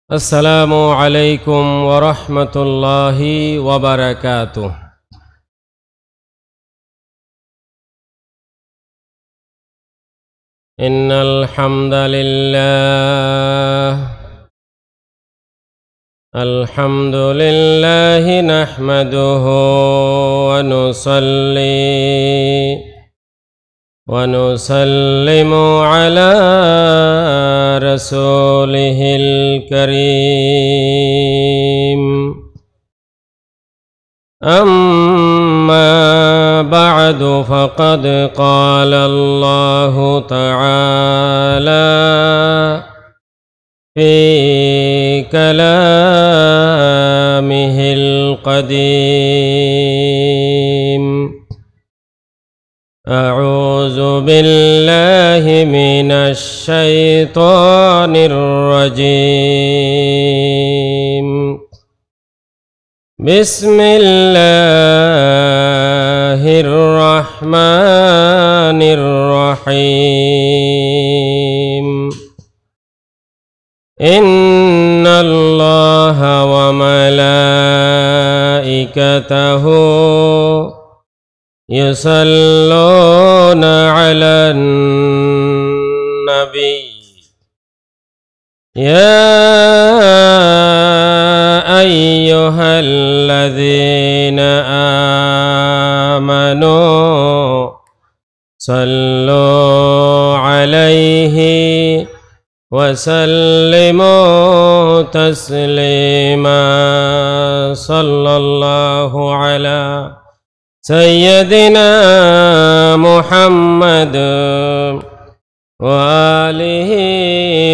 আসসালামু আলাইকুম ওয়া রাহমাতুল্লাহি ওয়া বারাকাতুহু। ইন্নাল হামদালিল্লাহি নাহমাদুহু ওয়া নুসাল্লি ونسلم على رسوله الكريم أما بعد فقد قال الله تعالى في كلامه القديم أعوذ بالله من الشيطان الرجيم بسم الله الرحمن الرحيم إن الله وملائكته يصلون على النبي يا أيها الذين آمنوا صلوا عليه وسلموا تسليما صلى الله على سيدنا محمد وآله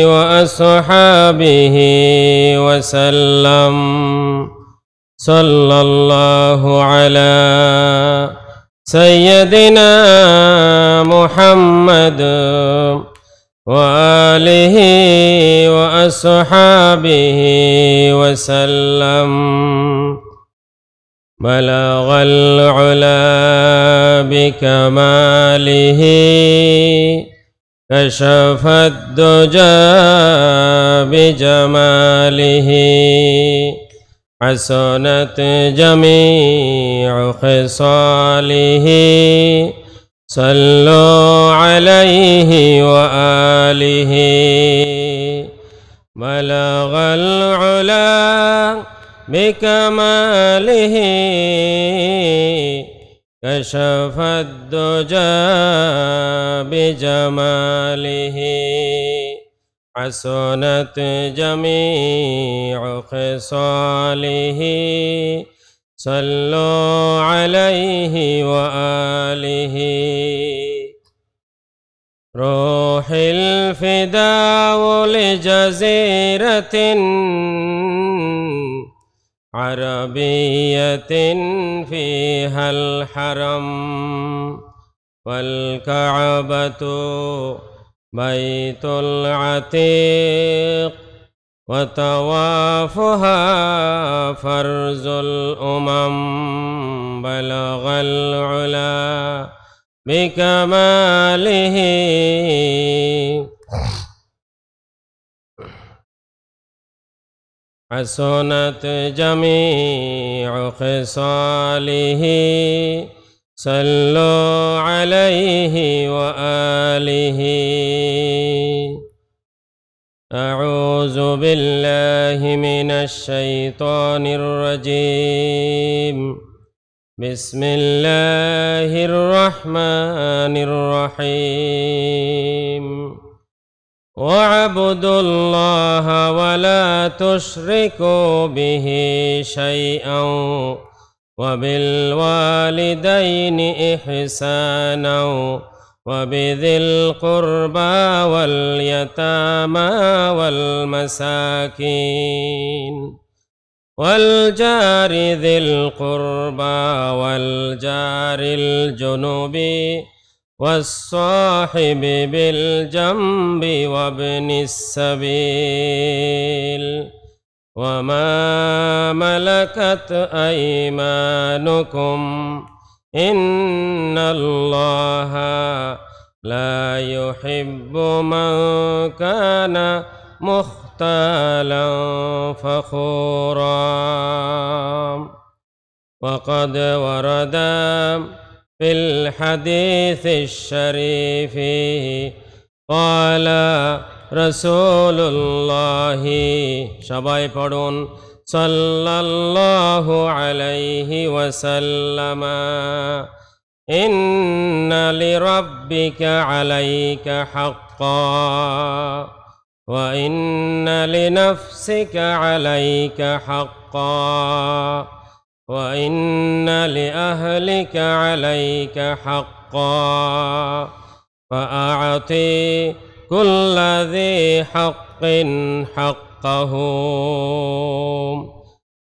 وأصحابه وسلم صلى الله على سيدنا محمد وآله وأصحابه وسلم بلغ العلا بكماله كشف الدجى بجماله حسنت جميع خصاله صلوا عليه وآله بلغ العلا بكماله كشف الدجى بجماله حسنت جميع خصاله صلوا عليه وآله روح الفداء لجزيرة عربية فيها الحرم والكعبة بيت العتيق وطوافها فرز الأمم بلغ العلا بكماله حسنت جميع خصاله صلوا عليه وآله أعوذ بالله من الشيطان الرجيم بسم الله الرحمن الرحيم واعبدوا الله ولا تشركوا به شيئا وبالوالدين إحسانا وبذي القربى واليتامى والمساكين والجار ذي القربى والجار الجنوب والصاحب بالجنب وابن السبيل وما ملكت أيمانكم إن الله لا يحب من كان مختالا فخورا. وقد ورد في الحديث الشريف قال رسول الله সবাই পড়ুন সাল্লাল্লাহু আলাইহি ওয়াসাল্লাম إن لربك عليك حقا وإن لنفسك عليك حقا وإن لأهلك عليك حقا فأعطي كل ذي حق حقه.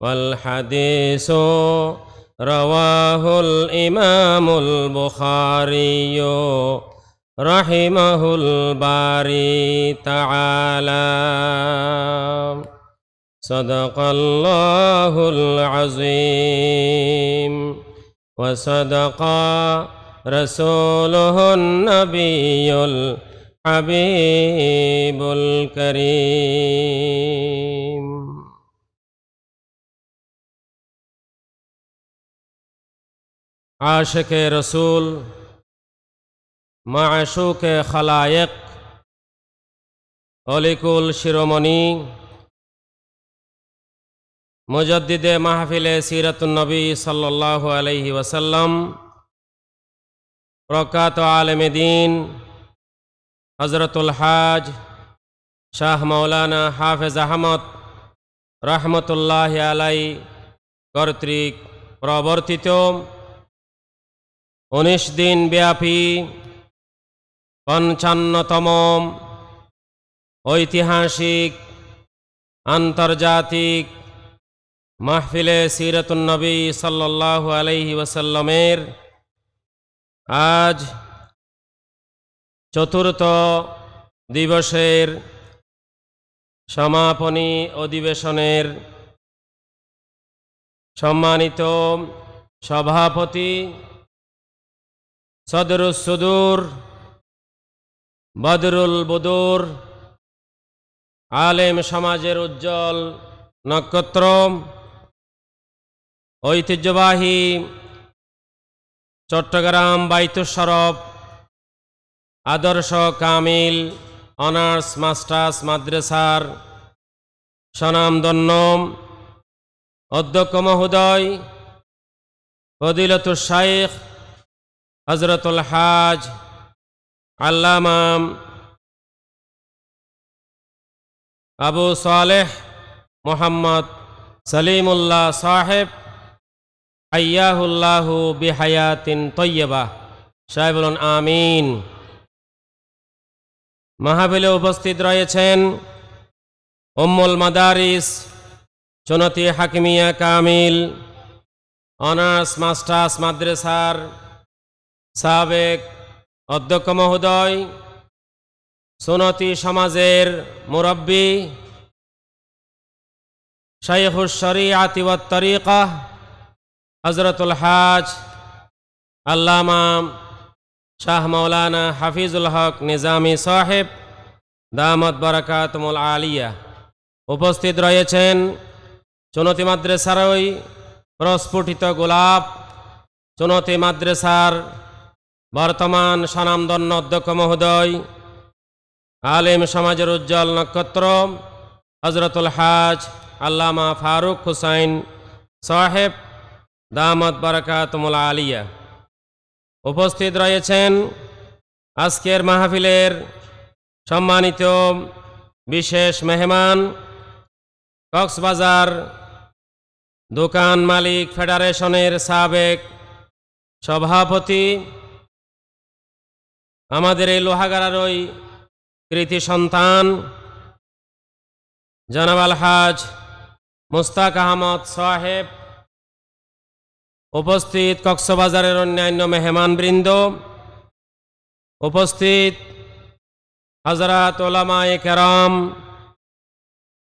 والحديث رواه الإمام البخاري رحمه الباري تعالى. صدق الله العظيم وصدق رسوله النبي الحبيب الكريم. आशिक़े रसूल माशूक़े खलाइक़ अलिकुल शिरोमणि मुजद्दिदे महफिले सीरतुन नबी सल्लल्लाहु अलैहि वसल्लम प्रख्यात आलिमे दीन हज़रतुल हाज शाह मौलाना हाफिज अहमद रहमतुल्लाहि अलैहि कर्तृक प्रवर्तित 19 दिन ব্যাপী 55তম ঐতিহাসিক আন্তর্জাতিক মাহফিলে সিরাতুন নবী সাল্লাল্লাহু আলাইহি ওয়াসাল্লামের আজ চতুর্থ দিবসের সমাপনী অধিবেশনের সম্মানিত সভাপতি সদরুস সুদূর বদরুল বুদুর আলেম সমাজের উজ্জ্বল নক্ষত্র ঐতিহ্যবাহী চট্টগ্রাম বাইতুস শরফ আদর্শ কামিল অনার্স মাস্টার্স মাদ্রাসার স্বনামধন্য অধ্যক্ষ মহোদয় ফজিলতুশ শাইখ হযরতুল হাজ আল্লামা আবু সালেহ মোহাম্মদ সলিমুল্লাহ সাহেব হাইয়াহুল্লাহু বিহায়াতিন তয়্যিবা সবাই বলুন আমিন। মাহফিলে উপস্থিত রয়েছেন উম্মুল মাদারিস চুনতি হাকিমিয়া কামিল অনার্স মাস্টার্স মাদ্রাসার সাবেক অধ্যক্ষ মহোদয়, সুন্নতি সমাজের মুরব্বী শাইখুশ শরিয়াতি ওয়াত তরিকা হযরতুল হাজ আল্লামা শাহ মৌলানা হাফিজুল হক নিজামী সাহেব দামাত বারাকাতুমুল আলিয়া। উপস্থিত রয়েছেন চুনতি মাদ্রাসারই প্রস্ফুটিত গোলাপ, চুনতি মাদ্রাসার বর্তমান স্বনামধন্য অধ্যক্ষ মহোদয়, আলেম সমাজের উজ্জ্বল নক্ষত্র হযরতুল হাজ আল্লামা ফারুক হুসাইন সাহেব দামাত বারাকাতুমুল আলিয়া। উপস্থিত রয়েছেন আজকের মাহফিলের সম্মানিত বিশেষ মেহমান, কক্সবাজার দোকান মালিক ফেডারেশনের সাবেক সভাপতি, আমাদের এই লোহাগাড়ারই কৃতি সন্তান জনাব আলহাজ মুস্তাক আহমদ সাহেব, উপস্থিত কক্সবাজারের অন্যান্য মেহমানবৃন্দ, উপস্থিত হযরত উলামায়ে কেরাম,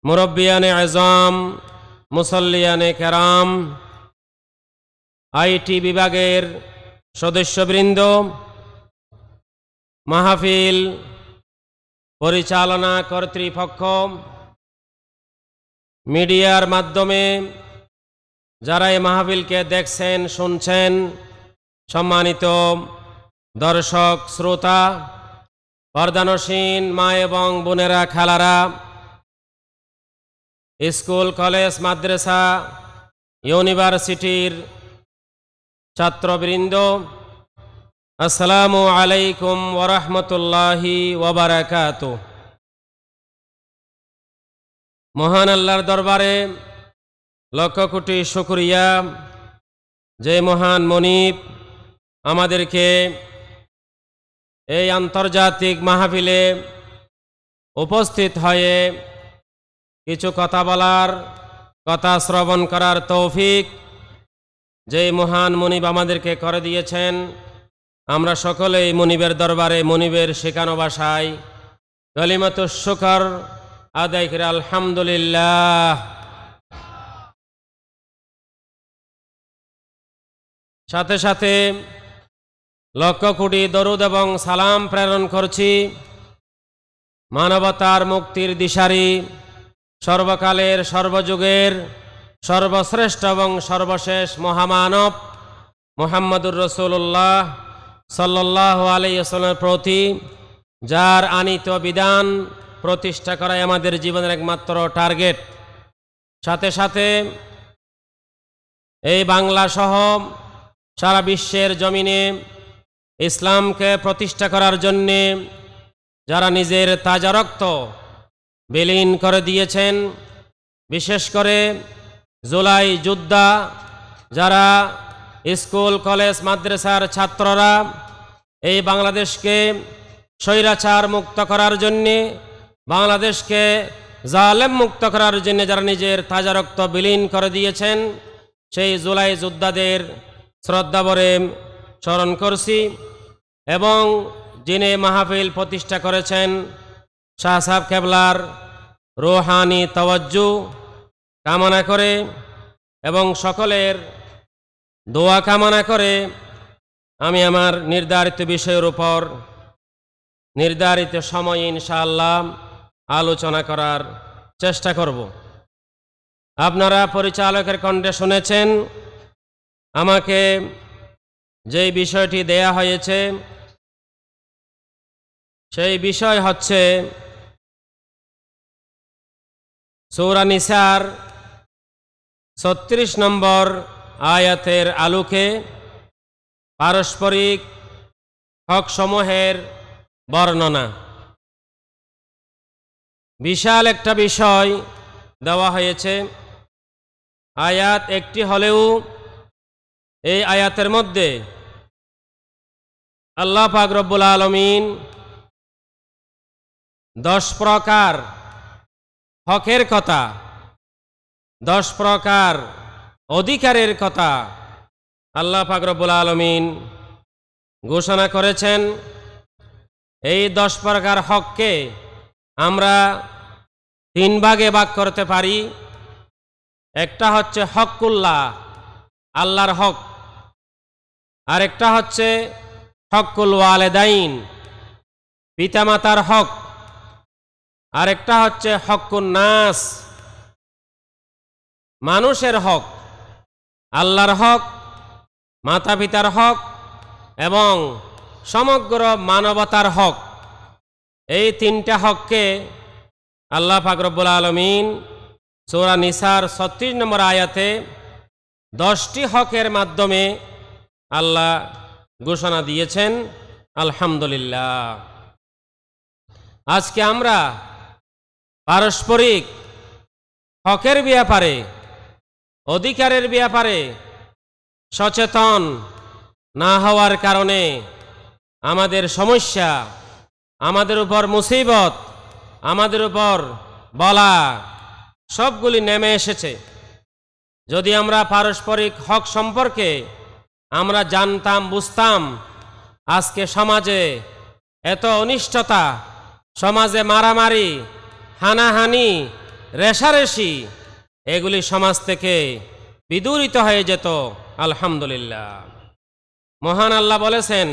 মুরব্বিয়ানে আযম, মুসল্লিয়ানে কেরাম, আইটি বিভাগের সদস্যবৃন্দ, মাহফিল পরিচালনা কর্তৃপক্ষ, মিডিয়ার মাধ্যমে যারা এই মাহফিলকে দেখছেন শুনছেন, সম্মানিত দর্শক শ্রোতা, পর্দানসীন মা এবং বোনেরা, খালারা, স্কুল কলেজ মাদ্রাসা ইউনিভার্সিটির ছাত্রবৃন্দ, আসসালামু আলাইকুম ওয়া রাহমাতুল্লাহি ওয়া বারাকাতুহু। মহান আল্লাহর দরবারে লক্ষ কোটি শুকরিয়া, যে মহান মনিব আমাদেরকে এই আন্তর্জাতিক মাহফিলে উপস্থিত হয়ে কিছু কথা বলার, কথা শ্রবণ করার তৌফিক যে মহান মনিব আমাদেরকে করে দিয়েছেন। আমরা সকলেই মনিবের দরবারে মনিবের শেখানো ভাষায় কালিমাতুশ শুকর আদায় করে আলহামদুলিল্লাহ। সাথে সাথে লক্ষ কোটি দরুদ এবং সালাম প্রেরণ করছি মানবতার মুক্তির দিশারি, সর্বকালের সর্বযুগের সর্বশ্রেষ্ঠ এবং সর্বশেষ মহামানব মুহাম্মদুর রাসূলুল্লাহ সাল্লাল্লাহু আলাইহি ওয়াসাল্লামের প্রতি, যার আনিত বিধান প্রতিষ্ঠা করাই আমাদের জীবনের একমাত্র টার্গেট। সাথে সাথে এই বাংলা সহ সারা বিশ্বের জমিনে ইসলামকে প্রতিষ্ঠা করার জন্যে যারা নিজের তাজা রক্ত বিলীন করে দিয়েছেন, বিশেষ করে জুলাই যোদ্ধা, যারা স্কুল কলেজ মাদ্রাসার ছাত্ররা এই বাংলাদেশকে স্বৈরাচার মুক্ত করার জন্যে, বাংলাদেশকে জালেম মুক্ত করার জন্য যারা নিজের তাজা রক্ত বিলীন করে দিয়েছেন, সেই জুলাই যোদ্ধাদের শ্রদ্ধাভরে স্মরণ করছি। এবং যিনি মাহফিল প্রতিষ্ঠা করেছেন শাহ সাহেব কেবলার রুহানি তাওয়াজ্জু কামনা করে এবং সকলের দোয়া কামনা করে আমি আমার নির্ধারিত বিষয়ের উপর নির্ধারিত সময়ে ইনশাআল্লাহ আলোচনা করার চেষ্টা করব। আপনারা পরিচালকের কণ্ঠে শুনেছেন আমাকে যেই বিষয়টি দেয়া হয়েছে, সেই বিষয় হচ্ছে সূরা নিসার 36 নম্বর আয়াতের আলোকে পারস্পরিক হকসমূহের বর্ণনা। বিশাল একটা বিষয় দেওয়া হয়েছে। আয়াত একটি হলেও এই আয়াতের মধ্যে আল্লাহ পাক রব্বুল আলামিন 10 প্রকার হকের কথা, 10 প্রকার অধিকারের কথা আল্লাহ পাক রব্বুল আলামিন ঘোষণা করেছেন। এই 10 প্রকার হককে আমরা 3 ভাগে ভাগ করতে পারি। একটা হচ্ছে হকুল্লাহ, আল্লাহর হক, আর একটা হচ্ছে হকুল ওয়ালিদাইন, পিতামাতার হক, আর একটা হচ্ছে হকুন নাস, মানুষের হক। আল্লাহর হক, মাতা পিতার হক এবং সমগ্র মানবতার হক, এই 3টা হককে আল্লাহ পাক রব্বুল আলামিন সূরা নিসার 36 নম্বর আয়াতে 10টি হকের মাধ্যমে আল্লাহ ঘোষণা দিয়েছেন। আলহামদুলিল্লাহ। আজকে আমরা পারস্পরিক হকের ব্যাপারে, অধিকারের ব্যাপারে সচেতন না হওয়ার কারণে আমাদের সমস্যা, আমাদের উপর মুসিবত, আমাদের উপর বলা সবগুলি নেমে এসেছে। যদি আমরা পারস্পরিক হক সম্পর্কে আমরা জানতাম, বুঝতাম, আজকে সমাজে এত অনিষ্টতা, সমাজে মারামারি, হানাহানি, রেষারেষি, এগুলি সমাজ থেকে বিদূরিত হয়ে যেত। আলহামদুলিল্লাহ। মহান আল্লাহ বলেছেন,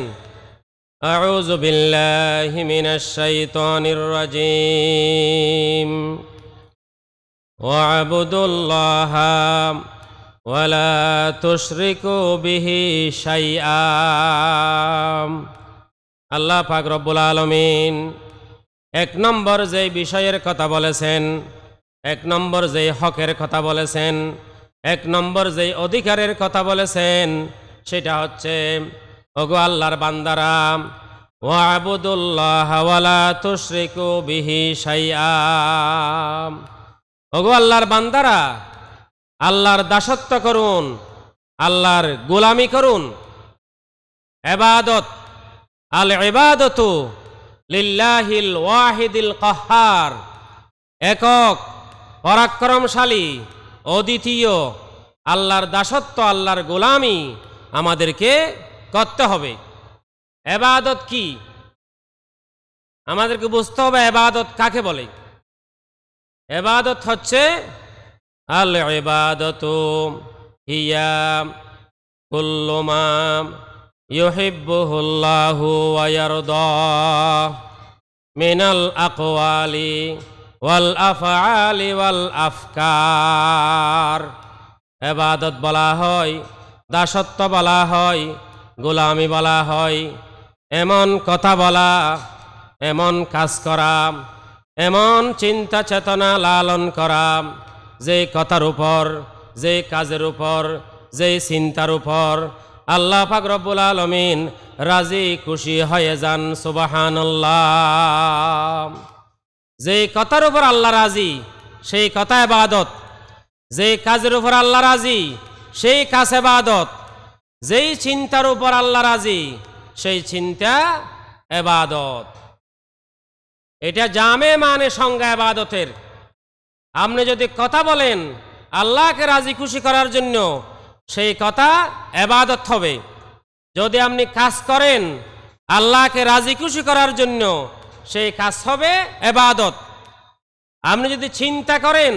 أعوذ بالله من الشيطان الرجيم واعبدوا الله ولا تشركوا به شيئا আল্লাহ পাক রব্বুল আলামিন এক নম্বর যে বিষয়ের কথা বলেছেন, এক নম্বর যে হকের কথা বলেছেন, এক নম্বর যে অধিকারের কথা বলেছেন, সেটা হচ্ছে ওগো আল্লাহর বান্দারা ওয়াবুদুল্লাহ ওয়ালা তুশরিকু বিহি শাইআ, ওগো আল্লাহর বান্দারা আল্লাহর দাসত্ব করুন, আল্লাহর গোলামি করুন। ইবাদত, আল ইবাদতু লিল্লাহিল ওয়াহিদিল কাহ্হার, একক পরাক্রমশালী অদ্বিতীয় আল্লাহর দাসত্ব, আল্লাহর গোলামি আমাদেরকে করতে হবে। ইবাদত কি আমাদেরকে বুঝতে হবে, ইবাদত কাকে বলে। ইবাদত হচ্ছে আল ইবাদতু হিয়া কুল্লু মা ইউহিব্বুহুল্লাহু ওয়া ইয়ারদা মিনাল আকওয়ালি ওয়াল আফআলি ওয়াল আফকার। ইবাদত বলা হয়, দাসত্ব বলা হয়, গোলামি বলা হয় এমন কথা বলা, এমন কাজ করা, এমন চিন্তা চেতনা লালন করা, যে কথার উপর, যে কাজের উপর, যে চিন্তার উপর আল্লাহ পাক রব্বুল আলামিন রাজি খুশি হয়ে যান। সুবহানাল্লাহ। যে কথার উপর আল্লাহ রাজি সেই কথা ইবাদত, যে কাজের উপর আল্লাহ রাজি সেই কাজ ইবাদত, যেই চিন্তার উপর আল্লাহ রাজি সেই চিন্তা ইবাদত। এটা জামে মানে সংজ্ঞা ইবাদতের। আপনি যদি কথা বলেন আল্লাহকে রাজি খুশি করার জন্য, সেই কথা ইবাদত হবে। যদি আপনি কাজ করেন আল্লাহকে রাজি খুশি করার জন্য, সেই কাজ হবে ইবাদত। আপনি যদি চিন্তা করেন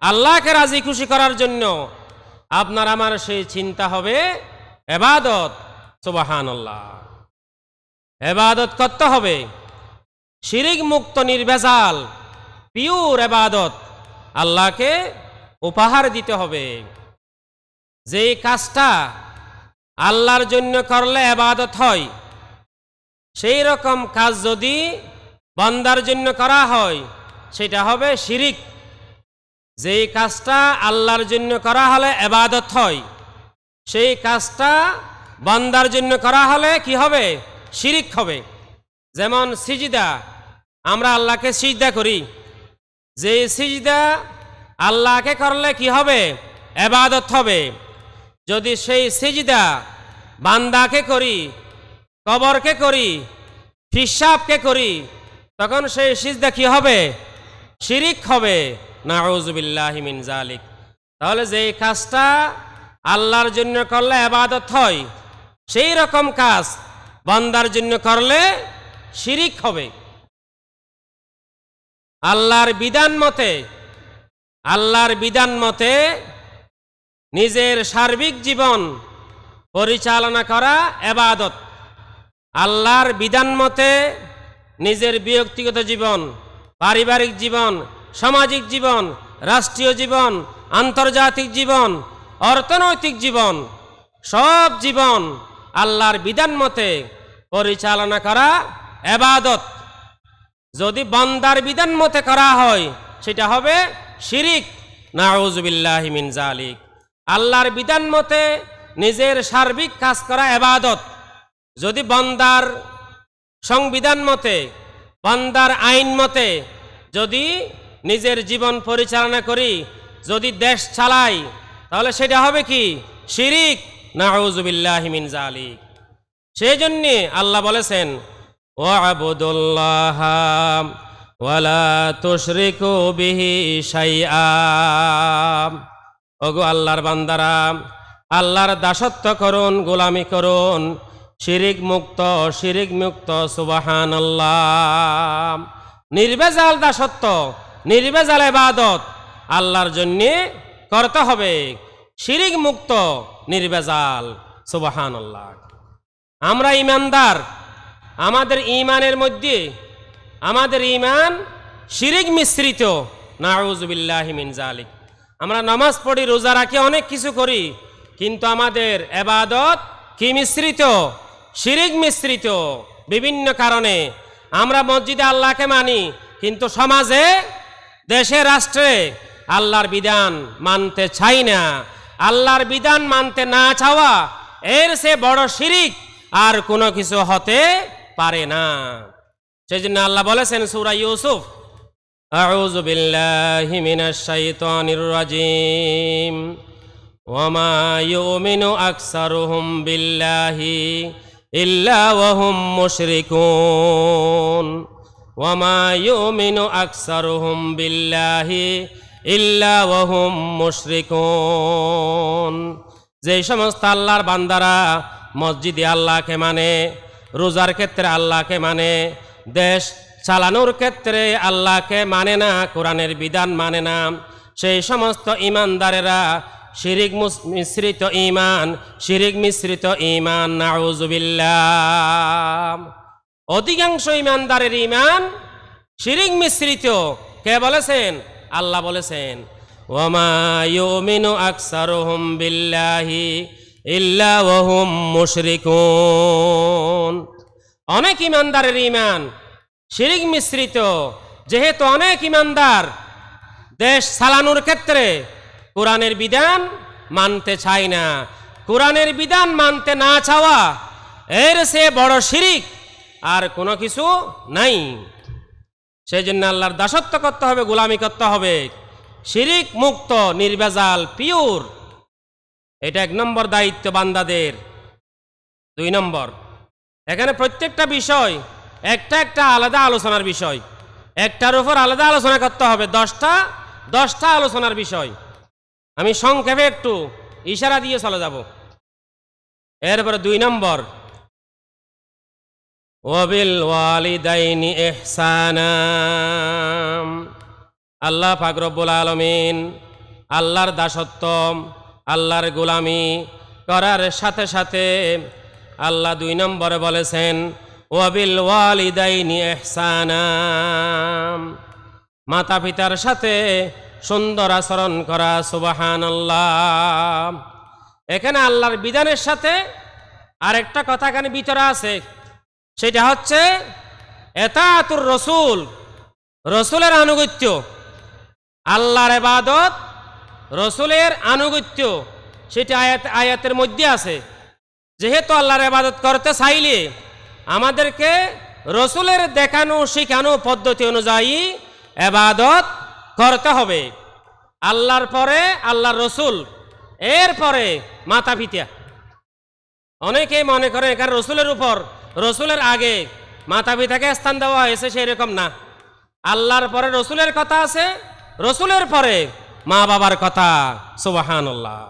আল্লাহকে রাজি খুশি করার জন্য, আপনার আমার সেই চিন্তা হবে ইবাদত। সুবহানাল্লাহ। ইবাদত করতে হবে শিরিক মুক্ত, নির্ভেজাল, পিওর ইবাদত আল্লাহকে উপহার দিতে হবে। যেই কাজটা আল্লাহর জন্য করলে ইবাদত হয়, সেই রকম কাজ যদি বান্দার জন্য করা হয় সেটা হবে শিরিক। যেই কাজটা আল্লাহর জন্য করা হলে ইবাদত হয়, সেই কাজটা বান্দার জন্য করা হলে কি হবে? শিরিক হবে। যেমন সিজদা, আমরা আল্লাহকে সিজদা করি, যে সিজদা আল্লাহকে করলে কি হবে? ইবাদত হবে। যদি সেই সিজদা বান্দাকে করি, কবরকে করি, ফিসাবকে করি, তখন সেই সিজদা কি হবে? শিরিক হবে। নাউযু বিল্লাহি মিন যালিক। তাহলে যেই কাজটা আল্লাহর জন্য করলে ইবাদত হয়, সেই রকম কাজ বান্দার জন্য করলে শিরিক হবে। আল্লাহর বিধান মতে নিজের সার্বিক জীবন পরিচালনা করা ইবাদত। আল্লাহর বিধান মতে নিজের ব্যক্তিগত জীবন, পারিবারিক জীবন, সামাজিক জীবন, রাষ্ট্রীয় জীবন, আন্তর্জাতিক জীবন, অর্থনৈতিক জীবন, সব জীবন আল্লাহর বিধান মতে পরিচালনা করা ইবাদত। যদি বান্দার বিধান মতে করা হয় সেটা হবে শিরিক। নাউযু বিল্লাহি মিন যালিক। আল্লাহর বিধান মতে নিজের সার্বিক কাজ করা ইবাদত। যদি বান্দার সংবিধান মতে, বান্দার আইন মতে যদি নিজের জীবন পরিচালনা করি, যদি দেশ চালাই, তাহলে সেটা হবে কি? শিরিক। নাউযু বিল্লাহি মিন যালিক। সেই জন্য আল্লাহ বলেছেন ওয়াবুদুল্লাহ ওয়ালা তুশরিকু বিহি শাইআ। ওগো আল্লাহর বান্দারা আল্লাহর দাসত্ব করুন, গোলামি করুন, শিরিক মুক্ত। সুবহানাল্লাহ। নির্ভেজাল দাসত্ব, নির্ভেজাল ইবাদত আল্লাহর জন্য করতে হবে, শিরিক মুক্ত, নির্ভেজাল। সুবহানাল্লাহ। আমরা ইমানদার, আমাদের ঈমানের মধ্যে আমাদের ঈমান শিরিক মিশ্রিত, নাউযুবিল্লাহি মিন যালিক। আমরা নামাজ পড়ি, রোজা রাখি, অনেক কিছু করি, কিন্তু আমাদের ইবাদত কি মিশ্রিত? শিরিক মিশ্রিত। বিভিন্ন কারণে আমরা মসজিদে আল্লাহকে মানি, কিন্তু সমাজে, দেশে, রাষ্ট্রে আল্লাহর বিধান মানতে চাই না। আল্লাহর বিধান মানতে না চাওয়া এর চেয়ে বড় শিরিক আর কোনো কিছু হতে পারে না। সেজন্য আল্লাহ বলেছেন সূরা ইউসুফ, আউযু বিল্লাহি মিনাশ শাইতানির রাজিম, ওয়া মা ইউমিনু আকসারুহুম বিল্লাহি ইল্লা ওয়া হুম মুশরিকুন, ওয়া মা ইউমিনু আকসারুহুম বিল্লাহি ইল্লা ওয়া হুম মুশরিকুন। যে সমস্ত আল্লাহর বান্দারা মসজিদে আল্লাহকে মানে, রোজার ক্ষেত্রে আল্লাহকে মানে, দেশ চালানোর ক্ষেত্রে আল্লাহকে মানে না, কোরআনের বিধান মানে না, সেই সমস্ত ঈমানদারেরা শিরিক মিশ্রিত ঈমান, শিরিক মিশ্রিত ঈমান, নাউযুবিল্লাহ। অধিকাংশ ঈমানদারের ঈমান শিরিক মিশ্রিত। কে বলেছেন? আল্লাহ বলেছেন, ওয়া মা ইউমিনু আকসারুহুম বিল্লাহি ইল্লা ওয়া হুম মুশরিকুন। অনেক ঈমানদারের ঈমান শিরিক মিশ্রিত। যেহেতু অনেক ঈমানদার দেশ চালানোর ক্ষেত্রে কোরআনের বিধান মানতে চায় না, কোরআনের বিধান মানতে না চাওয়া এর চেয়ে বড় শিরিক আর কোনো কিছু নাই। সেই জন্য আল্লাহর দাসত্ব করতে হবে, গোলামি করতে হবে, শিরিক মুক্ত, নির্ভেজাল, পিওর। এটা 1 নম্বর দায়িত্ব বান্দাদের। 2 নম্বর, এখানে প্রত্যেকটা বিষয় একটা একটা আলাদা আলোচনার বিষয়, একটার উপর আলাদা আলোচনা করতে হবে। 10টা আলোচনার বিষয়। আমি সংক্ষেপে একটু ইশারা দিয়ে চলে যাব। এরপরে 2 নম্বর, ওয়াবিল ওয়ালিদাইনি ইহসানা। আল্লাহ পাক রব্বুল আলামিন আল্লাহর দাসত্ব, আল্লাহর গোলামি করার সাথে সাথে আল্লাহ 2 নম্বরে বলেছেন, ওয়াবিল ওয়ালিদাইনি ইহসানা। মাতা পিতার সাথে সুন্দর আচরণ করা। সুবহানাল্লাহ। এখানে আল্লাহর বিধানের সাথে আরেকটা কথা এখানে ভিতরে আছে, সেটা হচ্ছে এতাতুর রসুল, রসুলের আনুগত্য। আল্লাহর ইবাদত, রসুলের আনুগত্য, সেটা আয়াতের মধ্যে আছে। যেহেতু আল্লাহর ইবাদত করতে চাইলে আমাদেরকে রসুলের দেখানো শিখানো পদ্ধতি অনুযায়ী ইবাদত করতে হবে। আল্লাহর পরে আল্লাহর রসুল, এরপরে মাতা পিতা। অনেকেই মনে করে এখানে রসুলের উপর, রসুলের আগে মাতা পিতাকে স্থান দেওয়া হয়েছে, সেরকম না। আল্লাহর পরে রসুলের কথা আছে, রসুলের পরে মা বাবার কথা। সুবহানাল্লাহ।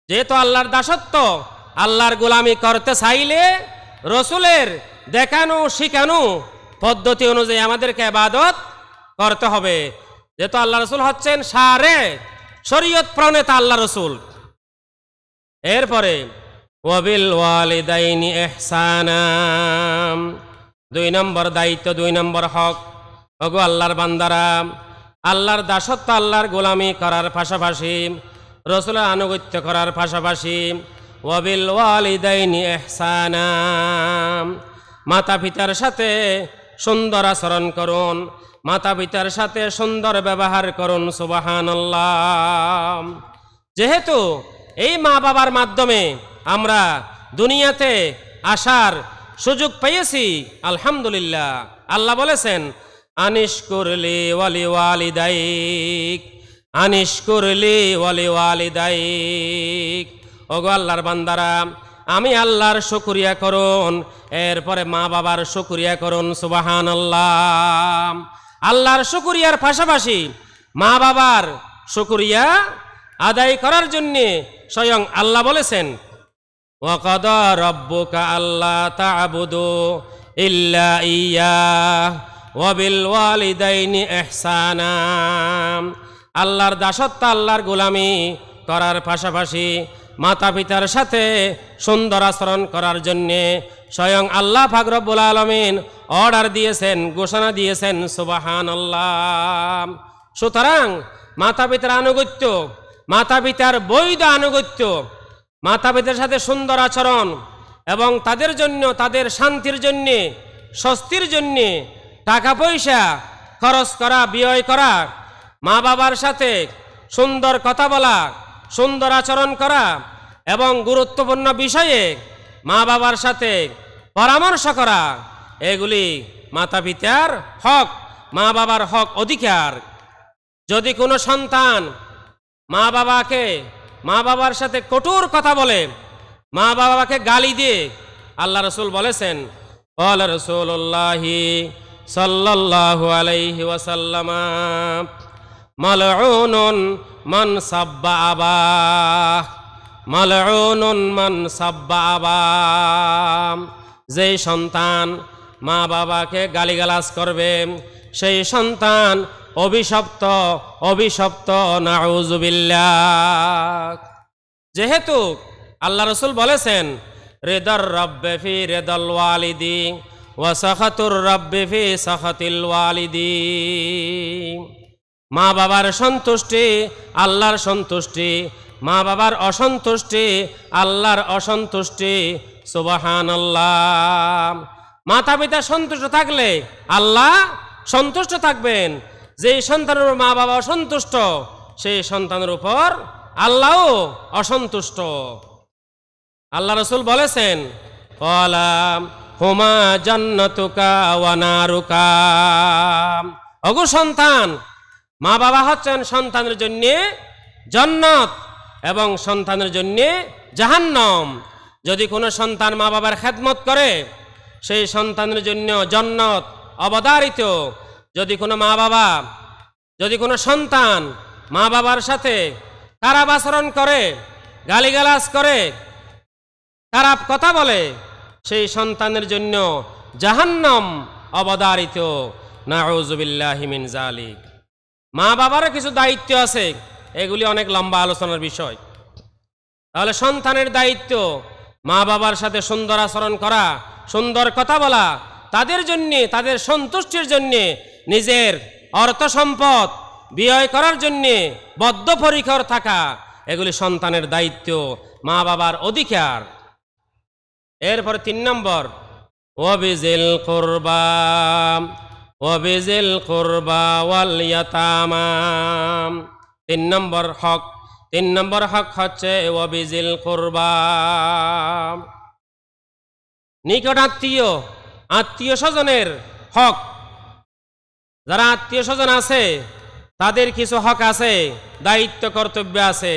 যেহেতু আল্লাহর দাসত্ব, আল্লাহর গোলামি করতে চাইলে রসুলের দেখানো শিখানো পদ্ধতি অনুযায়ী আমাদেরকে ইবাদত করতে হবে। যেহেতু আল্লাহ রসুল হচ্ছেন সারে শরীয়ত প্রণেতা আল্লাহ রসুল। এরপরে ওয়াবিল ওয়ালিদাইনি ইহসানা। 2 নম্বর দায়িত্ব, 2 নম্বর হক। ওগো আল্লাহর বান্দারা, আল্লাহর দাসত্ব, আল্লাহর গোলামি করার পাশাপাশি, রসুলের আনুগত্য করার পাশাপাশি ওয়াবিল ওয়ালিদাইনি ইহসানা, মাতা পিতার সাথে সুন্দর আচরণ করুন, মাতা পিতার সাথে সুন্দর ব্যবহার করুন। সুবহানাল্লাহ। যেহেতু এই মা বাবার মাধ্যমে আমরা দুনিয়াতে আসার সুযোগ পেয়েছি, আলহামদুলিল্লাহ। আল্লাহ বলেছেন, আনিশকুরলি ওয়ালি ওয়ালিদাইক, আনিশকুরলি ওয়ালি ওয়ালিদাইক। ওগো আল্লাহর বান্দারা, আমি আল্লাহর শুকরিয়া করুন, এরপরে মা বাবার শুকরিয়া করুন। সুবহানাল্লাহ। আল্লাহর শুকরিয়ার পাশাপাশি মা বাবার শুকরিয়া আদায় করার জন্য স্বয়ং আল্লাহ বলেছেন, ওয়াকাদা রাব্বুকা আল্লা তা'বুদু ইল্লা ইয়্যাহ ওয়া বিল ওয়ালিদাইনি ইহসানা। আল্লাহর দাসত্ব, আল্লাহর গোলামি করার পাশাপাশি মাতা পিতার সাথে সুন্দর আচরণ করার জন্যে স্বয়ং আল্লাহ পাক রব্বুল আলামিন অর্ডার দিয়েছেন, ঘোষণা দিয়েছেন, সুবহানাল্লাহ। সুতরাং মাতা পিতার আনুগত্য, মাতা পিতার বৈধ আনুগত্য, মাতা পিতার সাথে সুন্দর আচরণ এবং তাদের জন্য, তাদের শান্তির জন্যে, স্বস্তির জন্যে টাকা পয়সা খরচ করা, ব্যয় করা, মা বাবার সাথে সুন্দর কথা বলা, সুন্দর আচরণ করা এবং গুরুত্বপূর্ণ বিষয়ে মা বাবার সাথে পরামর্শ করা, এগুলি মাতা পিতার হক, মা বাবার হক, অধিকার। যদি কোনো সন্তান মা বাবার সাথে কঠোর কথা বলে, মা বাবাকে গালি দিয়ে, আল্লাহ রসুল বলেছেন, ক্বালা রাসূলুল্লাহি সাল্লাল্লাহু আলাইহি ওয়াসাল্লাম, মালউনুন মান সাব্বা আবাহ, মালউনুন মান সাব্বা আবাহ। যেই সন্তান মা বাবাকে গালিগালাজ করবে সেই সন্তান অভিশপ্ত, অভিশপ্ত, নাউযুবিল্লাহ। যেহেতু আল্লাহ রসুল বলেছেন, রিদার রাব্বি ফি রিদাল ওয়ালিদি ওয়া সাখাতুর রাব্বি ফি সাখাতিল ওয়ালিদি। মা বাবার সন্তুষ্টি আল্লাহর সন্তুষ্টি, মা বাবার অসন্তুষ্টি আল্লাহর অসন্তুষ্টি, সুবহানাল্লাহ। মাতা পিতা সন্তুষ্ট থাকলে আল্লাহ সন্তুষ্ট থাকবেন। যেই সন্তানের উপর মা বাবা অসন্তুষ্ট সেই সন্তানের উপর আল্লাহও অসন্তুষ্ট। আল্লাহ রসুল বলেছেন, ক্বালা হুমা জান্নাতুকা ওয়া নারুকা। ওগো সন্তান, মা বাবা হচ্ছেন সন্তানের জন্য জান্নাত এবং সন্তানের জন্য জাহান্নাম। যদি কোনো সন্তান মা বাবার খেদমত করে সেই সন্তানের জন্য জান্নাত অবধারিত। যদি কোনো সন্তান মা বাবার সাথে খারাপ আচরণ করে, গালিগালাজ করে, খারাপ কথা বলে, সেই সন্তানের জন্য জাহান্নাম অবধারিত, নাউযুবিল্লাহি মিন যালিক। মা বাবারও কিছু দায়িত্ব আছে, এগুলি অনেক লম্বা আলোচনার বিষয়। তাহলে সন্তানের দায়িত্ব মা বাবার সাথে সুন্দর আচরণ করা, সুন্দর কথা বলা, তাদের জন্যে, তাদের সন্তুষ্টির জন্যে নিজের অর্থ সম্পদ ব্যয় করার জন্যে বদ্ধপরিকর থাকা, এগুলি সন্তানের দায়িত্ব, মা বাবার অধিকার। এরপর 3 নম্বর, ওয়াবিজিল কুরবা, ওয়াবিজিল কুরবা ওয়াল ইয়াতামা। 3 নম্বর হক, 3 নম্বর হক হচ্ছে ওয়াবিজিল কুরবা। নিকট আত্মীয়, আত্মীয় স্বজনের হক। যারা আত্মীয় স্বজন আছে তাদের কিছু হক আছে, দায়িত্ব, কর্তব্য আছে।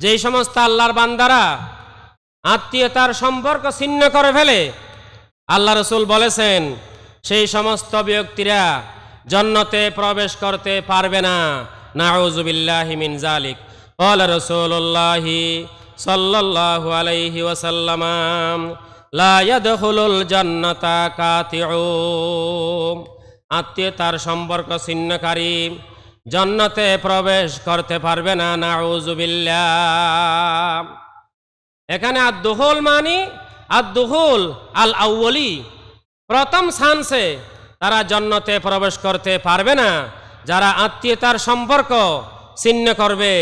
যেই সমস্ত আল্লাহর বান্দারা আত্মীয়তার সম্পর্ক ছিন্ন করে ফেলে, আল্লাহ রসুল বলেছেন সেই সমস্ত ব্যক্তিরা জান্নাতে প্রবেশ করতে পারবে না, নাউযুবিল্লাহি মিন যালিক। ক্বালা রাসূলুল্লাহি সাল্লাল্লাহু আলাইহি ওয়াসাল্লাম, লা ইয়াদখুলুল জান্নাতা কাতিউ। আত্মীয়তার সম্পর্ক ছিন্নকারী জান্নাতে প্রবেশ করতে পারবে না, নাউযুবিল্লাহ। এখানে আদ-দুখুল মানি আদ-দুখুল আল আউয়ালি, প্রথম চান্সে তারা জান্নাতে প্রবেশ করতে পারবে না যারা আত্মীয়তার সম্পর্ক ছিন্ন করবে।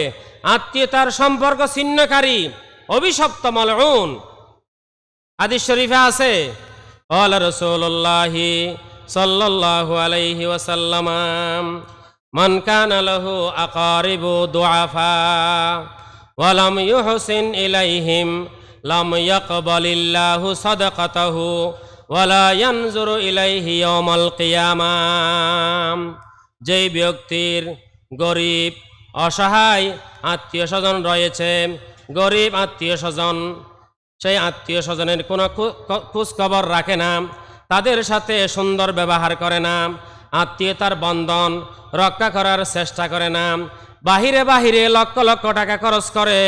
আত্মীয়তার সম্পর্ক ছিন্নকারী অভিশপ্ত, মালউন। হাদিস শরীফে আছে, ক্বালা রাসূলুল্লাহি সাল্লাল্লাহু আলাইহি ওয়াসাল্লাম, মান কানা লাহু আকারিবু দুআফা ওয়া লাম ইউহসিন ইলাইহিম লাম ইয়াকবালিল্লাহু সাদাকাতাহু ওয়া লা ইয়ানজুরু ইলাইহি ইয়াওমাল কিয়ামাহ। যেই ব্যক্তির গরিব, অসহায় আত্মীয় স্বজন রয়েছে, গরিব আত্মীয় স্বজন, সেই আত্মীয় স্বজনের কোনো খোঁজ খবর রাখে না, তাদের সাথে সুন্দর ব্যবহার করে না, আত্মীয়তার বন্ধন রক্ষা করার চেষ্টা করে না, বাহিরে বাহিরে লক্ষ লক্ষ টাকা খরচ করে,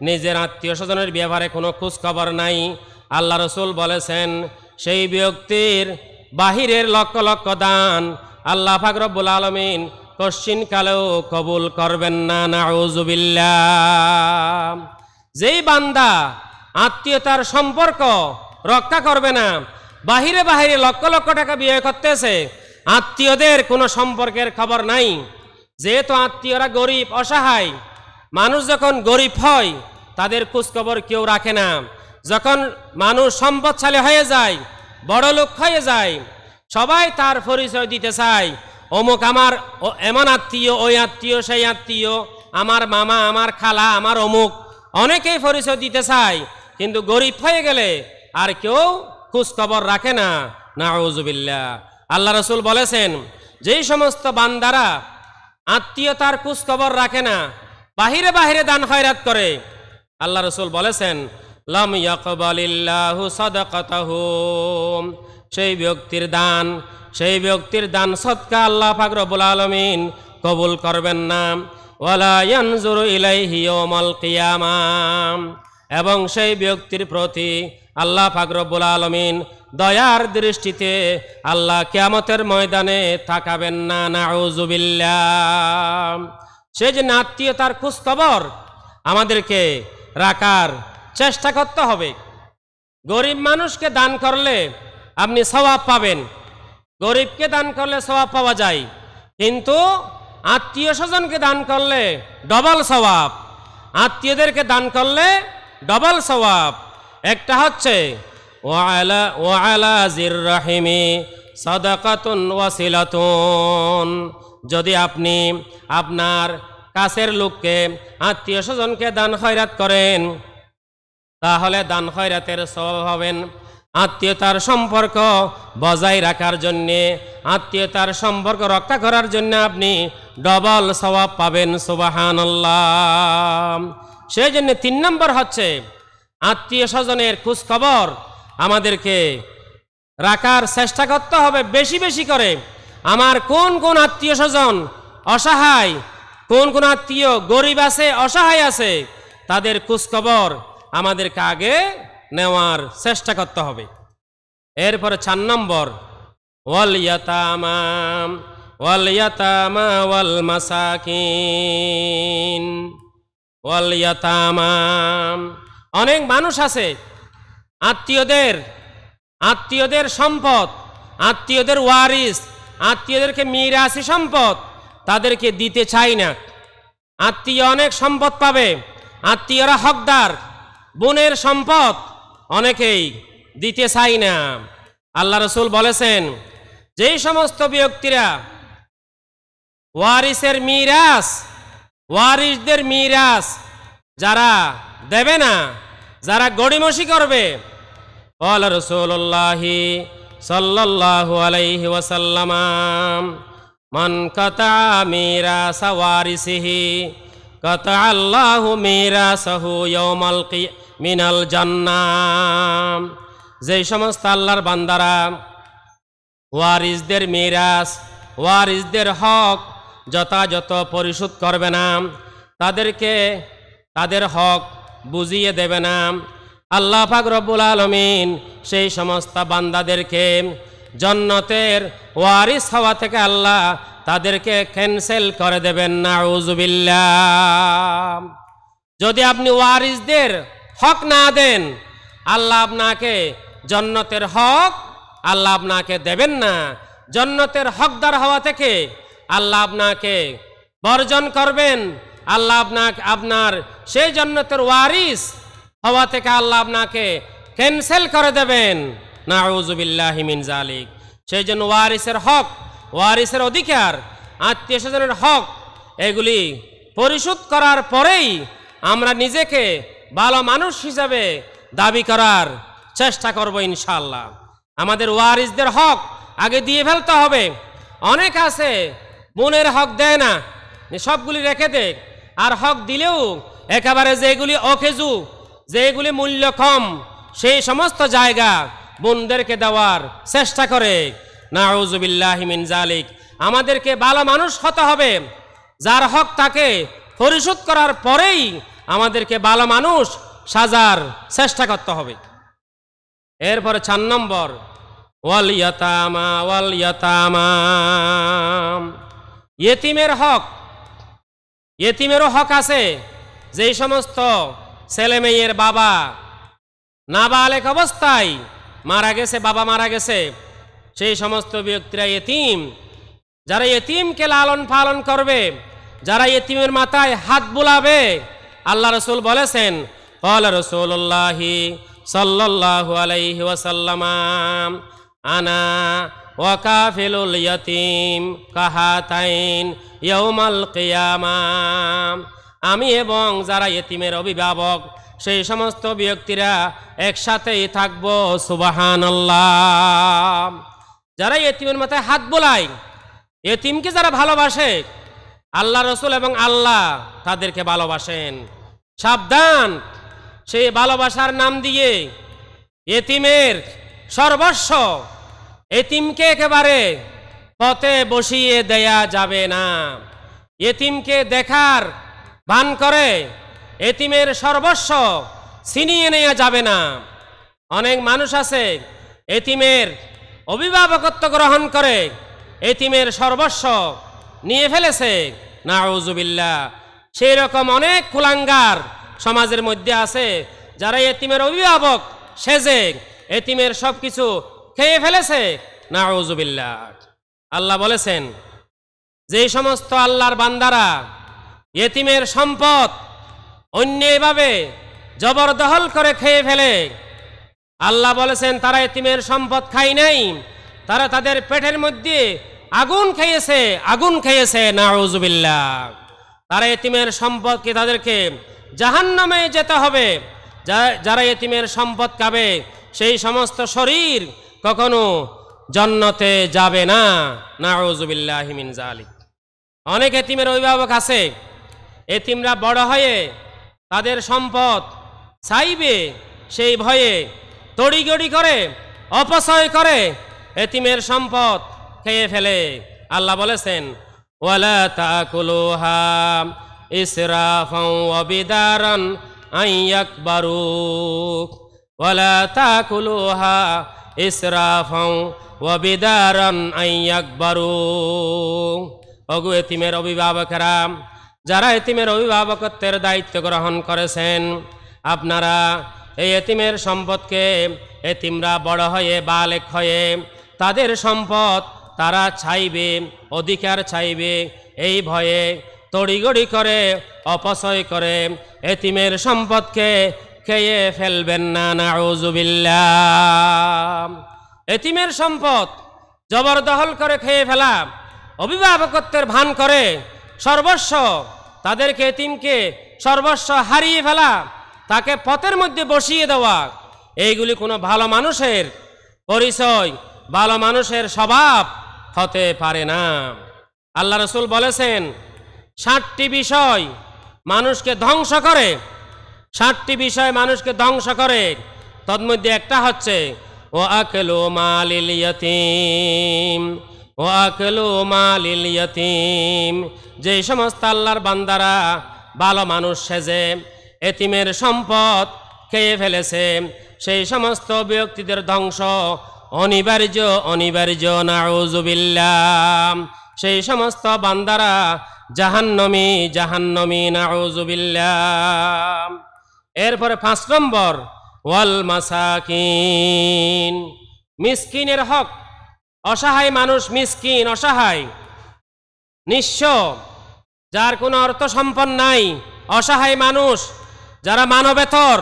নিজের আত্মীয় স্বজনের ব্যাপারে কোনো খোঁজ খবর নাই, আল্লাহ রসুল বলেছেন সেই ব্যক্তির বাহিরের লক্ষ লক্ষ দান আল্লাহ পাক রব্বুল আলামিন কশ্চিন কালেও কবুল করবেন না, নাউযুবিল্লাহ। যেই বান্দা আত্মীয়তার সম্পর্ক রক্ষা করবে না, বাহিরে বাহিরে লক্ষ লক্ষ টাকা ব্যয় করতেছে, আত্মীয়দের কোনো সম্পর্কের খবর নাই। যেহেতু আত্মীয়রা গরিব অসহায়, মানুষ যখন গরিব হয় তাদের খোঁজখবর কেউ রাখে না। যখন মানুষ সম্পদশালী হয়ে যায়, বড় লোক হয়ে যায়, সবাই তার পরিচয় দিতে চায়, অমুক আমার এমন আত্মীয়, ওই আত্মীয়, সেই আত্মীয়, আমার মামা, আমার খালা, আমার অমুক, অনেকেই পরিচয় দিতে চায়। কিন্তু গরিব হয়ে গেলে আর কেউ খোঁজখবর রাখে না। নাউজুবিল্লাহ। আল্লাহ রাসূল বলেছেন, যেই সমস্ত বান্দারা আত্মীয়তার খোঁজখবর রাখে না, বাহিরে বাহিরে দান খয়রাত করে, আল্লাহ রাসূল বলেছেন, লাম ইয়াকবালিল্লাহু সাদাকাতাহু, সেই ব্যক্তির দান সদকা আল্লাহ পাক রব্বুল আলামিন কবুল করবেন না। ওয়ালা ইয়ানজুরু ইলাইহি ইয়াউমাল কিয়ামাহ, এবং সেই ব্যক্তির প্রতি আল্লাহ পাক রব্বুল আলামিন দয়ার দৃষ্টিতে আল্লাহ কিয়ামতের ময়দানে তাকাবেন না। নাউজুবিল্লাহ। সেই যে আত্মীয়তার খোঁজখবর আমাদেরকে রাখার চেষ্টা করতে হবে। গরিব মানুষকে দান করলে আপনি সওয়াব পাবেন, গরিবকে দান করলে সওয়াব পাওয়া যায়, কিন্তু আত্মীয় স্বজনকে দান করলে ডবল সওয়াব, আত্মীয়দেরকে দান করলে ডবল সওয়াব। একটা হচ্ছে ওয়ালা জির রাহিমি সাদাকাতুন ওয়াসিলাতুন, যদি আপনি আপনার কাছের লোককে, আত্মীয় স্বজনকে দান খয়রাত করেন, তাহলে দান খয়রাতের সওয়াব হবেন। আত্মীয়তার সম্পর্ক বজায় রাখার জন্যে, আত্মীয়তার সম্পর্ক রক্ষা করার জন্য আপনি ডবল সওয়াব পাবেন। সুবহানাল্লাহ। সেই জন্য 3 নম্বর হচ্ছে আত্মীয় স্বজনের খোঁজখবর আমাদেরকে রাখার চেষ্টা করতে হবে বেশি বেশি করে। আমার কোন কোন আত্মীয় স্বজন অসহায়, কোন কোন আত্মীয় গরিব আছে, অসহায় আছে, তাদের খোঁজখবর আমাদেরকে আগে নেওয়ার চেষ্টা করতে হবে। এরপরে 4 নম্বর, ওয়াল ইয়াতামা ওয়াল মাসাকিন। ওয়াল ইয়াতামা, অনেক মানুষ আছে আত্মীয়দের সম্পদ, আত্মীয়দের ওয়ারিস, আত্মীয়দেরকে মিরাসি সম্পদ তাদেরকে দিতে চায় না। আত্মীয় অনেক সম্পদ পাবে, আত্মীয়রা হকদার, বোনের সম্পদ অনেকেই দিতে চায় না। আল্লাহ রাসূল বলেছেন, যেই সমস্ত ব্যক্তিরা ওয়ারিসদের মিরাস যারা দেবে না, যারা গড়িমসি করবে, ক্বালা রাসূলুল্লাহি সাল্লাল্লাহু আলাইহি ওয়াসাল্লাম, মান কাতা মিরাসা ওয়ারিসিহি কাতা আল্লাহু মিরাসাহু ইয়াউমাল মিনাল জান্নাহ। যেই সমস্ত আল্লাহর বান্দারা ওয়ারিসদের মিরাস, ওয়ারিসদের হক যথাযথ পরিশোধ করবে না, তাদেরকে তাদের হক বুঝিয়ে দেবে না, আল্লাহ পাক রব্বুল আলামিন সেই সমস্ত বান্দাদেরকে জান্নাতের ওয়ারিস হওয়া থেকে আল্লাহ তাদেরকে ক্যান্সেল করে দেবেন। নাউজুবিল্লাহ। যদি আপনি ওয়ারিসদের হক না দেন, আল্লাহ আপনাকে জান্নাতের হক আল্লাহ আপনাকে দেবেন না। জান্নাতের হকদার হওয়া থেকে আল্লাহ আপনাকে বর্জন করবেন। আল্লাহ আপনার সেই জান্নাতের ওয়ারিস হওয়া থেকে আল্লাহ আপনাকে ক্যান্সেল করে দেবেন। নাউজুবিল্লাহি মিন যালিক। সেই জন্য ওয়ারিসের হক, ওয়ারিসের অধিকার, আত্মীয় স্বজনের হক, এগুলি পরিশোধ করার পরেই আমরা নিজেকে ভালো মানুষ হিসাবে দাবি করার চেষ্টা করব ইনশাআল্লাহ। আমাদের ওয়ারিসদের হক আগে দিয়ে ফেলতে হবে। অনেক আছে বোনের হক দেয় না, সবগুলি রেখে দেয়, আর হক দিলেও একেবারে যেগুলি অকেজু, যেগুলি মূল্য কম, সেই সমস্ত জায়গা বোনদেরকে দেওয়ার চেষ্টা করে। নাউজুবিল্লাহি মিন যালিক। আমাদেরকে ভালো মানুষ হতে হবে, যার হক তাকে পরিশোধ করার পরেই আমাদেরকে ভালো মানুষ সাজার চেষ্টা করতে হবে। এরপরে 4 নম্বর, ওয়াল ইয়াতামা, ইয়েতিমের হক। ইয়েতিমেরও হক আছে। যেই সমস্ত ছেলে মেয়ের বাবা নাবালেক অবস্থায় মারা গেছে, বাবা মারা গেছে, সেই সমস্ত ব্যক্তিরা ইতিম, যারা ইতিমকে লালন পালন করবে, যারা ইতিমের মাথায় হাত বুলাবে, আল্লাহ রাসূল বলেছেন ক্বালা রাসূলুল্লাহি সাল্লাল্লাহু আলাইহি ওয়াসাল্লাম আনা ওয়া কাফিলুল ইয়াতীম কাহাতাইন ইয়াউমাল কিয়ামাহ, আমি এবং যারা ইতিমের অভিভাবক সেই সমস্ত ব্যক্তিরা একসাথেই থাকবো। সুবহানাল্লাহ। যারা ইতিমের মাথায় হাত বোলায়, ইতিমকে যারা ভালোবাসে, আল্লাহ রাসূল এবং আল্লাহ তাদেরকে ভালোবাসেন। সাবধান, সেই ভালোবাসার নাম দিয়ে ইতিমের সর্বস্ব, ইতিমকে একেবারে পথে বসিয়ে দেয়া যাবে না। ইতিমকে দেখার ভান করে ইতিমের সর্বস্ব ছিনিয়ে নেওয়া যাবে না। অনেক মানুষ আছে ইতিমের অভিভাবকত্ব গ্রহণ করে ইতিমের সর্বস্ব নিয়ে ফেলেছে, নাউজুবিল্লাহ। সেই রকম অনেক কুলাঙ্গার সমাজের মধ্যে আছে যারা ইতিমের অভিভাবক সেজে ইতিমের সব কিছু খেয়ে ফেলেছে, নাউজুবিল্লাহ। আল্লাহ বলেছেন যেই সমস্ত আল্লাহর বান্দারা ইতিমের সম্পদ অন্যায়ভাবে জবরদখল করে খেয়ে ফেলে, আল্লাহ বলেছেন তারা ইতিমের সম্পদ খায় নাই, তারা তাদের পেটের মধ্যে আগুন খেয়েছে, নাউজুবিল্লাহ। তারা ইতিমের সম্পদকে তাদেরকে জাহান্নামে যেতে হবে। যারা ইতিমের সম্পদ খাবে সেই সমস্ত শরীর কখনো জান্নাতে যাবে না, নাউজুবিল্লাহি মিন যালিক। অনেক ইতিমের অভিভাবক আছে, ইতিমরা বড় হয়ে তাদের সম্পদ চাইবে, সেই ভয়ে তড়িগড়ি করে অপচয় করে ইতিমের সম্পদ খেয়ে ফেলে। আল্লাহ বলেছেন ওয়ালা তাকুলুহা ইসরাফাও ওয়া বিদারান আন ইয়াকবারু, ওয়ালা তাকুলুহা ইসরাফাও ওয়া বিদারান আন ইয়াকবারু। ওগো ইতিমের অভিভাবকেরা, যারা ইতিমের অভিভাবকত্বের দায়িত্ব গ্রহণ করেছেন, আপনারা এই ইতিমের সম্পদকে, ইতিমরা বড় হয়ে বালেক হয়ে তাদের সম্পদ তারা চাইবে, অধিকার চাইবে, এই ভয়ে তড়িগড়ি করে অপচয় করে ইতিমের সম্পদকে খেয়ে ফেলবেন না, নাউজুবিল্লাহ। ইতিমের সম্পদ জবরদখল করে খেয়ে ফেলা, অভিভাবকত্বের ভান করে সর্বস্ব তাদেরকে, ইতিমকে সর্বস্ব হারিয়ে ফেলা, তাকে পথের মধ্যে বসিয়ে দেওয়া, এইগুলি কোনো ভালো মানুষের পরিচয়, ভালো মানুষের স্বভাব হতে পারে না। আল্লাহ রাসূল বলেছেন 7টি বিষয় মানুষকে ধ্বংস করে, 7টি বিষয় মানুষকে ধ্বংস করে। তন্মধ্যে একটা হচ্ছে ওয়া আকলু মালিল ইয়াতীম, ওয়া আকলু মালিল ইয়াতীম। যে সমস্ত আল্লাহর বান্দারা ভালো মানুষ সেজে ইতিমের সম্পদ খেয়ে ফেলেছে, সেই সমস্ত ব্যক্তিদের ধ্বংস অনিবার্য, নাউজুবিল্লাহ। সেই সমস্ত বান্দারা জাহান্নামী, নাউজুবিল্লাহ। এরপরে 5 নম্বর ওয়াল মাসাকিন, মিসকিনের হক। অসহায় মানুষ, মিসকিন, অসহায়, নিঃস্ব, যার কোনো অর্থ সম্পদ নাই, অসহায় মানুষ, যারা মানবেতর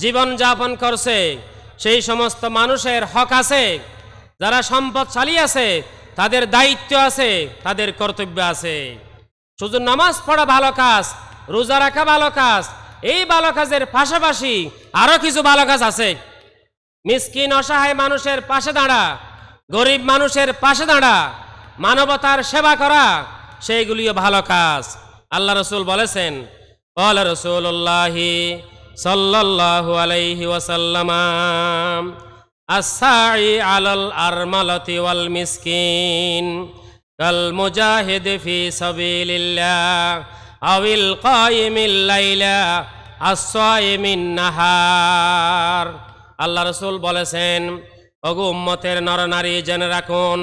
জীবন যাপন করছে, সেই সমস্ত মানুষের হক আছে। যারা সম্পদশালী আছে তাদের দায়িত্ব আছে, তাদের কর্তব্য আছে। শুধু নামাজ পড়া ভালো কাজ, রোজা রাখা ভালো কাজ, এই ভালো কাজের পাশাপাশি আরো কিছু ভালো কাজ আছে। মিসকিন অসহায় মানুষের পাশে দাঁড়া, গরিব মানুষের পাশে দাঁড়া, মানবতার সেবা করা, সেইগুলিও ভালো কাজ। আল্লাহ রাসূল বলেছেন ক্বালা রাসূলুল্লাহি সাল্লাল্লাহু আলাইহি ওয়াসাল্লাম আস-সাঈ আলাল আরমালাতি ওয়াল মিসকিন কাল মুজাহিদ ফি সাবিলিল্লাহ আওয়াল কায়িমিল লাইলা আস-সায়িমিন নাহার। আল্লাহ রাসূল বলেছেন, ওগো উম্মতের নরনারী জেনে রাখুন,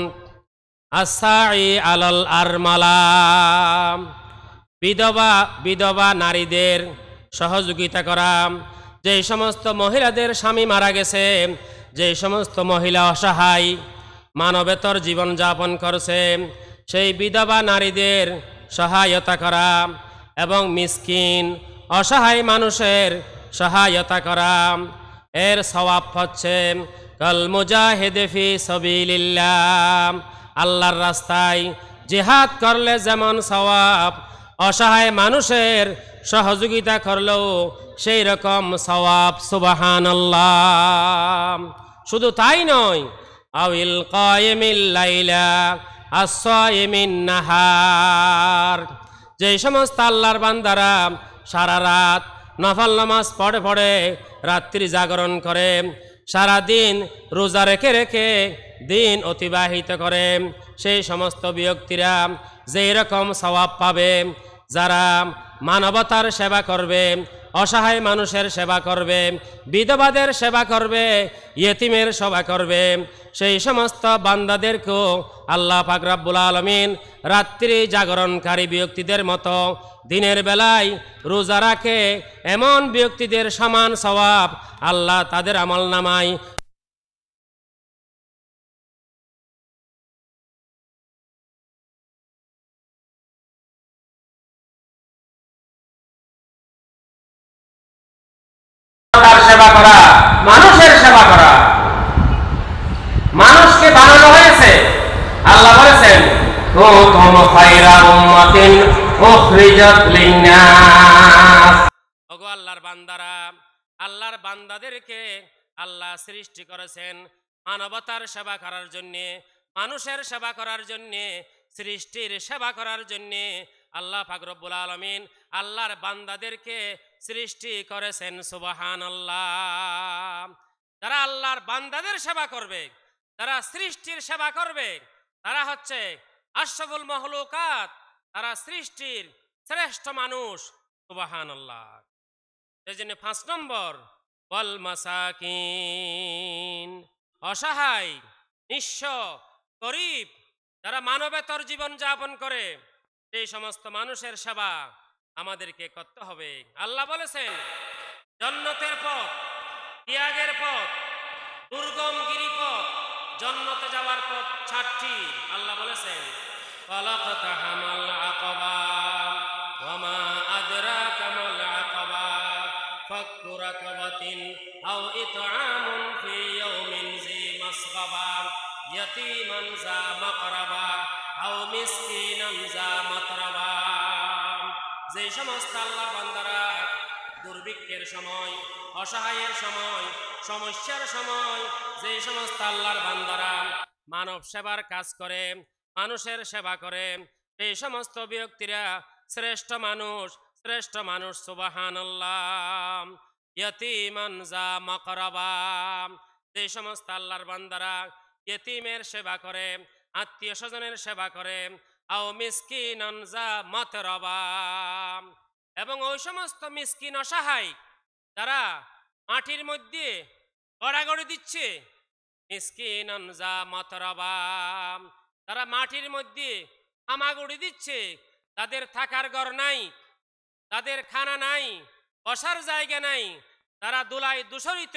আস-সাঈ আলাল আরমালা, বিধবা নারীদের সহযোগিতা করা। যে সমস্ত মহিলাদের স্বামী মারা গেছে, যে সমস্ত মহিলা অসহায় মানবেতর জীবনযাপন করছে, সেই বিধবা নারীদের সহায়তা করা এবং মিসকিন অসহায় মানুষের সহায়তা করা। এর সওয়াব হচ্ছে কাল মুজাহিদে ফি সাবিলিল্লাহ, আল্লাহর রাস্তায় জিহাদ করলে যেমন সওয়াব, অসহায় মানুষের সহযোগিতা করলেও সেই রকম সওয়াব। সুবহানাল্লাহ। শুধু তাই নয়, আউল কায়েমিল লাইলা আসসাইমিন নাহার, যে সমস্ত আল্লাহর বান্দারা সারা রাত নফল নামাজ পড়ে পড়ে রাত্রি জাগরণ করে, সারা দিন রোজা রেখে রেখে দিন অতিবাহিত করে, সেই সমস্ত ব্যক্তিরা যেই রকম সওয়াব পাবে। যারা মানবতার সেবা করবে, অসহায় মানুষের সেবা করবে, বিধবাদের সেবা করবে, ইয়েতিমের সেবা করবে, সেই সমস্ত বান্দাদেরকেও আল্লাহ পাক রব্বুল আলামিন রাত্রি জাগরণকারী ব্যক্তিদের মতো দিনের বেলায় রোজা রাখে এমন ব্যক্তিদের সমান সওয়াব আল্লাহ তাদের আমলনামায় সেবা করা, মানুষের সেবা করা। মানুষকে বানানো হয়েছে, আল্লাহ বলেছেন কুনতুম খায়রা উম্মাতিন উখরিজাত লিন-নাস। ওগো আল্লাহর বান্দারা, আল্লাহর বান্দাদেরকে আল্লাহ সৃষ্টি করেছেন মানবতার সেবা করার জন্য, মানুষের সেবা করার জন্য, সৃষ্টির সেবা করার জন্য। আল্লাহ পাক রব্বুল আলামিন আল্লাহর বান্দাদেরকে সৃষ্টি করেছেন। সুবহানাল্লাহ। যারা আল্লাহর বান্দাদের সেবা করবে, যারা সৃষ্টির সেবা করবে, তারা হচ্ছে আশরাফুল মাখলুকাত, তারা সৃষ্টির শ্রেষ্ঠ মানুষ। সুবহানাল্লাহ। এই জন্য 5 নম্বর ওয়াল মাসাকিন, অসহায় নিঃস্ব গরিব যারা মানবেতর জীবন যাপন করে, সেই সমস্ত মানুষের সেবা আমাদেরকে করতে হবে। আল্লাহ বলেছেন জান্নাতের পথ, ত্যাগের পথ, দুর্গম গিরিপথ, জান্নাতে যাওয়ার পথ 4টি। আল্লাহ বলেছেন ফালাকতাহামাল আকাবা ওয়া মা আদরাকা মাল আকাবা ফাক্কু রাকাবাতিন আও ইতআমুন ফি ইয়াউমিন যি মাসগাবা ইয়াতীমান যা মাকরাবা আও মিসকিনান যা মাতরাবা। যে সমস্ত আল্লাহর বান্দারা দুর্ভিক্ষের সময়, অসহায়ের সময়, সমস্যার সময়, যে সমস্ত আল্লাহর বান্দারা মানব সেবার কাজ করে, মানুষের সেবা করে, সেই সমস্ত ব্যক্তিরা শ্রেষ্ঠ মানুষ, শ্রেষ্ঠ মানুষ। সুবহানাল্লাহ। ইয়াতীমান যা মাকরাবা, যে সমস্ত আল্লাহর বান্দারা ইয়েতিমের সেবা করে, আত্মীয় স্বজনের সেবা করে, আও মিসকিনান যা মাতরাবা, এবং ওই সমস্ত মিসকিন অসহায় যারা মাটির মধ্যে গড়াগড়ি দিচ্ছে, মিসকিনান যা মাতরাবা, তারা মাটির মধ্যে হামাগুড়ি দিচ্ছে, তাদের থাকার ঘর নাই, তাদের খানা নাই, বসার জায়গা নাই, তারা দুলাই দূষরিত।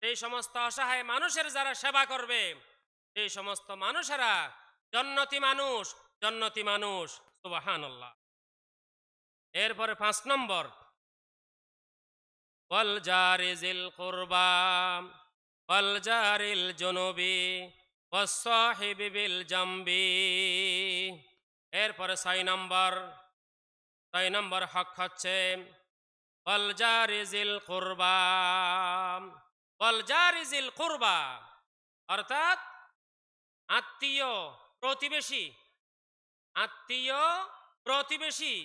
সেই সমস্ত অসহায় মানুষের যারা সেবা করবে, সেই সমস্ত মানুষেরা জান্নাতি মানুষ, জান্নাতি মানুষ। সুবহানাল্লাহ। এরপরে 5 নম্বর ওয়াল জারিজিল কুরবা ওয়াল জারিল জুনুবি ওয়াস সাহিবি বিল জামবি। এরপরে 6 নম্বর হক হচ্ছে ওয়াল জারিজিল কুরবা, ওয়াল জারিজিল কুরবা অর্থাৎ আত্মীয় প্রতিবেশী, আত্মীয় প্রতিবেশী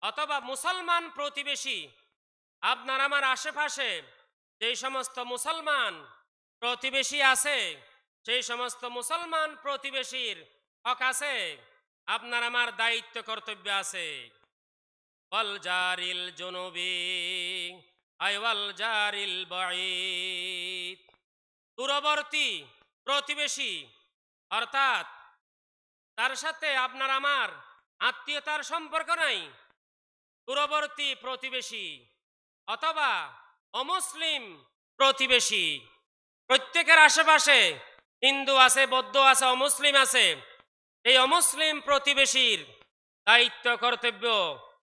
অথবা মুসলমান প্রতিবেশী। আপনার আমার আশেপাশে যেই সমস্ত মুসলমান প্রতিবেশী আছে, সেই সমস্ত মুসলমান প্রতিবেশীর হক আছে, আপনার আমার দায়িত্ব কর্তব্য আছে। ওয়াল জারিল জুনুবি আই ওয়াল জারিল বাঈদ, দূরবর্তী প্রতিবেশী অর্থাৎ তার সাথে আপনার আমার আত্মীয়তার সম্পর্ক নাই, দূরবর্তী প্রতিবেশী। অথবা অমুসলিম প্রতিবেশী। প্রত্যেকের আশেপাশে হিন্দু আছে, বৌদ্ধ আছে, অমুসলিম আছে। এই অমুসলিম প্রতিবেশীর দায়িত্ব কর্তব্য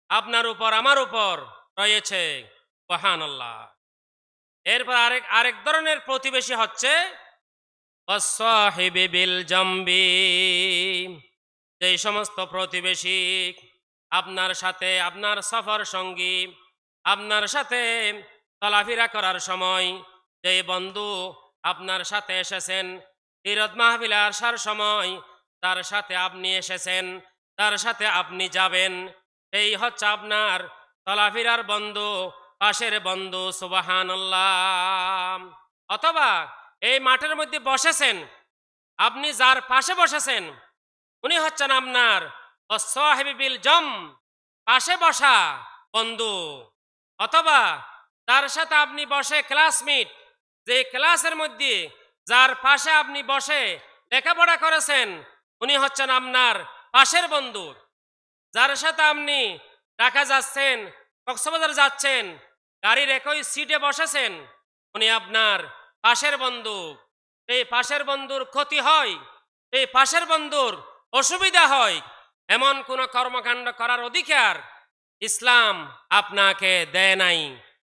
আপনার উপর, আমার উপর রয়েছে। সুবহানাল্লাহ। এরপর আরেক ধরনের প্রতিবেশী হচ্ছে ওয়াসসাহিবি বিল জামবি। যেই সমস্ত প্রতিবেশী আপনার সাথে, আপনার সফর সঙ্গী, আপনার সাথে চলাফেরা করার সময় যে বন্ধু আপনার সাথে এসেছেন, ঈদ মাহফিলে আসার সময় তার সাথে আপনি এসেছেন, তার সাথে আপনি যাবেন, এই হচ্ছে আপনার চলাফেরার বন্ধু, পাশের বন্ধু। সুবহানাল্লাহ। অথবা এই মাঠের মধ্যে বসেছেন, আপনি যার পাশে বসেছেন উনি হচ্ছেন আপনার ওয়াসসাহিবি বিল জাম, পাশে বসা বন্ধু। অথবা তার সাথে আপনি বসে ক্লাসমেট, যে ক্লাসের মধ্যে যার পাশে আপনি বসে লেখাপড়া করেছেন উনি হচ্ছেন আপনার পাশের বন্ধু। যার সাথে আপনি ঢাকা যাচ্ছেন, কক্সবাজার যাচ্ছেন, গাড়ির একই সিটে বসেছেন, উনি আপনার পাশের বন্ধু। এই পাশের বন্ধুর ক্ষতি হয়, এই পাশের বন্ধুর অসুবিধা হয়, এমন কোন কর্মকাণ্ড করার অধিকার ইসলাম আপনাকে দেয় নাই।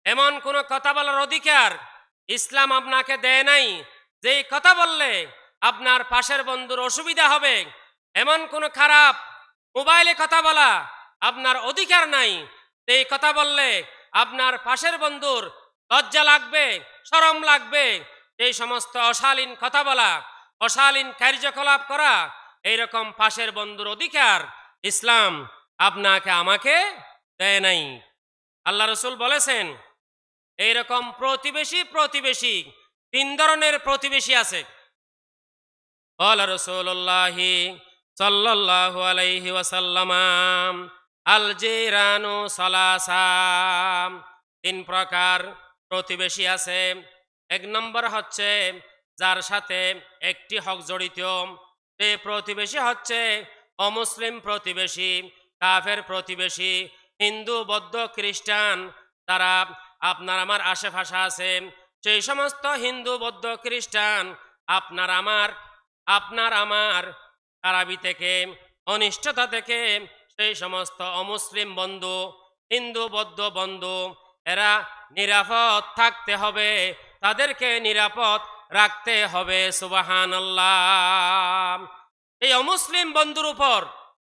এমন কোন কথা বলার অধিকার ইসলাম আপনাকে দেয় নাই যে কথা বললে আপনার পাশের বন্ধুর অসুবিধা হবে। এমন কোন খারাপ মোবাইলে কথা বলা আপনার অধিকার নাই, এই কথা বললে আপনার পাশের বন্ধুর লজ্জা লাগবে, শরম লাগবে। এই সমস্ত অশালীন কথা বলা, অশালীন কার্যকলাপ করা, এইরকম পাশের বন্ধুর অধিকার ইসলাম আপনাকে আমাকে দেয় নাই। আল্লাহ রাসূল বলেছেন এইরকম প্রতিবেশী তিন ধরনের প্রতিবেশী আছে। ক্বালা রাসূলুল্লাহ সাল্লাল্লাহু আলাইহি ওয়াসাল্লাম আল জিরানু সালাসা। তিন প্রকার প্রতিবেশী আছে। এক নম্বর হচ্ছে যার সাথে একটি হক জড়িত, এই প্রতিবেশী হচ্ছে অমুসলিম প্রতিবেশী, কাফের প্রতিবেশী, হিন্দু, বৌদ্ধ, খ্রিস্টান, তারা আপনার আমার আশেপাশে আছে। সেই সমস্ত হিন্দু, বৌদ্ধ, খ্রিস্টান আপনার আমার খারাপি থেকে, অনিষ্টতা থেকে সেই সমস্ত অমুসলিম বন্ধু, হিন্দু, বৌদ্ধ বন্ধু, এরা নিরাপদ থাকতে হবে, তাদেরকে নিরাপদ রাখতে হবে। সুবহানাল্লাহ। এই অমুসলিম বন্ধুর উপর,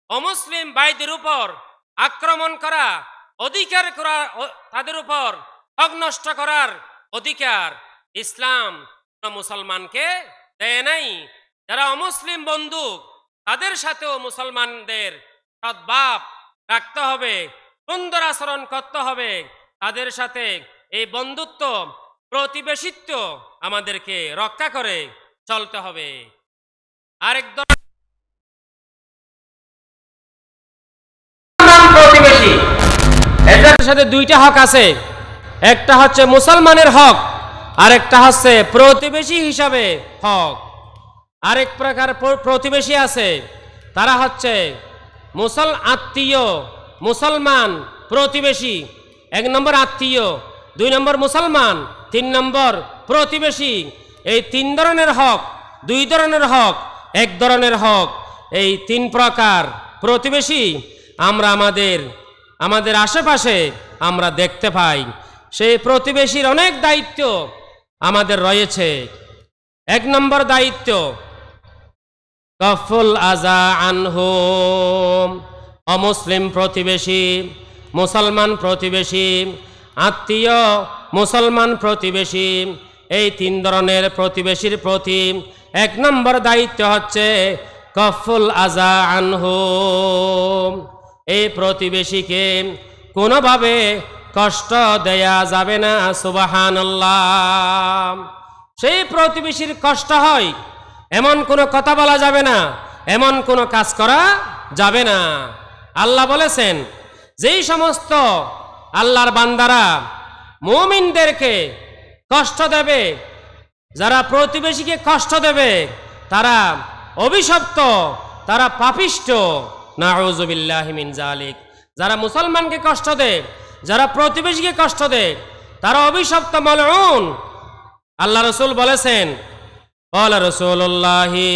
অমুসলিম ভাইদের উপর আক্রমণ করা, অধিকার করা, তাদের উপর হক নষ্ট করার অধিকার ইসলাম মুসলমানকে দেয় নাই। যারা অমুসলিম বন্ধু তাদের সাথেও মুসলমানদের সদ্ভাব রাখতে হবে, সুন্দর আচরণ করতে হবে, তাদের সাথে এই বন্ধুত্ব, প্রতিবেশিত্ব আমাদেরকে রক্ষা করে চলতে হবে। আরেক প্রতিবেশী, এদের সাথে দুইটা হক আছে। একটা হচ্ছে মুসলমানের হক, আরেকটা হচ্ছে প্রতিবেশী হিসাবে হক। আরেক প্রকার প্রতিবেশী আছে, তারা হচ্ছে আত্মীয়, মুসলমান প্রতিবেশী। এক নম্বর আত্মীয়, দুই নম্বর মুসলমান, তিন নম্বর প্রতিবেশী। এই তিন ধরনের হক, দুই ধরনের হক, এক ধরনের হক, এই তিন প্রকার প্রতিবেশী আমরা আমাদের আশেপাশে আমরা দেখতে পাই। সেই প্রতিবেশীর অনেক দায়িত্ব আমাদের রয়েছে। এক নম্বর দায়িত্ব কাফুল আযা আনহুম, অমুসলিম প্রতিবেশী, মুসলমান প্রতিবেশী, আত্মীয়, মুসলমান প্রতিবেশী, এই তিন ধরনের প্রতিবেশীর প্রতি এক নম্বর দায়িত্ব হচ্ছে কাফুল আযা আনহুম। এই প্রতিবেশীকে কোনোভাবে কষ্ট দেয়া যাবে না। সুবহানাল্লাহ। সেই প্রতিবেশীর কষ্ট হয় এমন কোনো কথা বলা যাবে না, এমন কোনো কাজ করা যাবে না। আল্লাহ বলেছেন যেই সমস্ত আল্লাহর বান্দারা মুমিনদেরকে কষ্ট দেবে, যারা প্রতিবেশীকে কষ্ট দেবে, তারা অভিশপ্ত, তারা পাপিষ্ঠ। নাউযুবিল্লাহি মিন যালিক। যারা মুসলমানকে কষ্ট দেয়, যারা প্রতিবেশীকে কষ্ট দেয় তারা অভিশপ্ত মালউন। আল্লাহ রাসূল বলেছেন, ক্বালা রাসূলুল্লাহি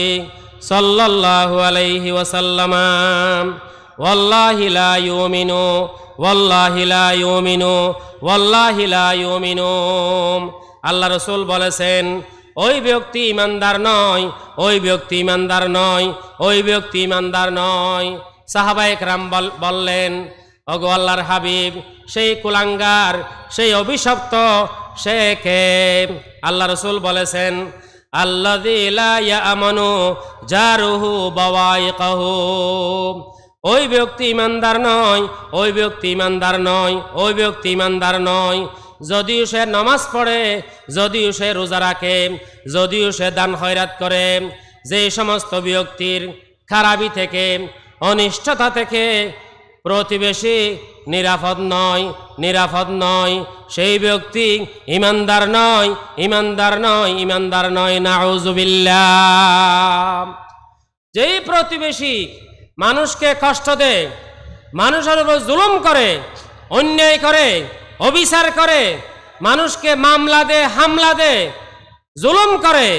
সাল্লাল্লাহু আলাইহি ওয়াসাল্লাম, ওয়াল্লাহি লা ইউমিনু ওয়াল্লাহি লা ইউমিনু ওয়াল্লাহি লা ইউমিনু। আল্লাহ রাসূল বলেছেন, ওই ব্যক্তি ইমানদার নয়, ওই ব্যক্তি ইমানদার নয়, ওই ব্যক্তি ইমানদার নয়। সাহাবায়ে কেরাম বললেন, ওগো আল্লাহর হাবিব, সেই কুলাঙ্গার, সেই অভিশপ্ত সে কে? আল্লাহ রাসূল বলেছেন, আল্লাযী লা ইয়ামানু জারুহু বাওয়াইকাহু। ওই ব্যক্তি ইমানদার নয়, ওই ব্যক্তি ইমানদার নয়, ওই ব্যক্তি ইমানদার নয়, যদিও সে নামাজ পড়ে, যদিও সে রোজা রাখে, যদিও সে দান খয়রাত করে, যে সমস্ত ব্যক্তির খারাপি থেকে, অনিষ্টতা থেকে প্রতিবেশী নিরাপদ নয়, নিরাপদ নয়, সেই ব্যক্তি ইমানদার নয়, ইমানদার নয়, ইমানদার নয়। নাউযুবিল্লাহ। যেই প্রতিবেশী মানুষকে কষ্ট দেয়, মানুষের উপর জুলুম করে, অন্যায় করে, অবিচার করে, মানুষকে মামলা দে, হামলা দে, জুলুম করে,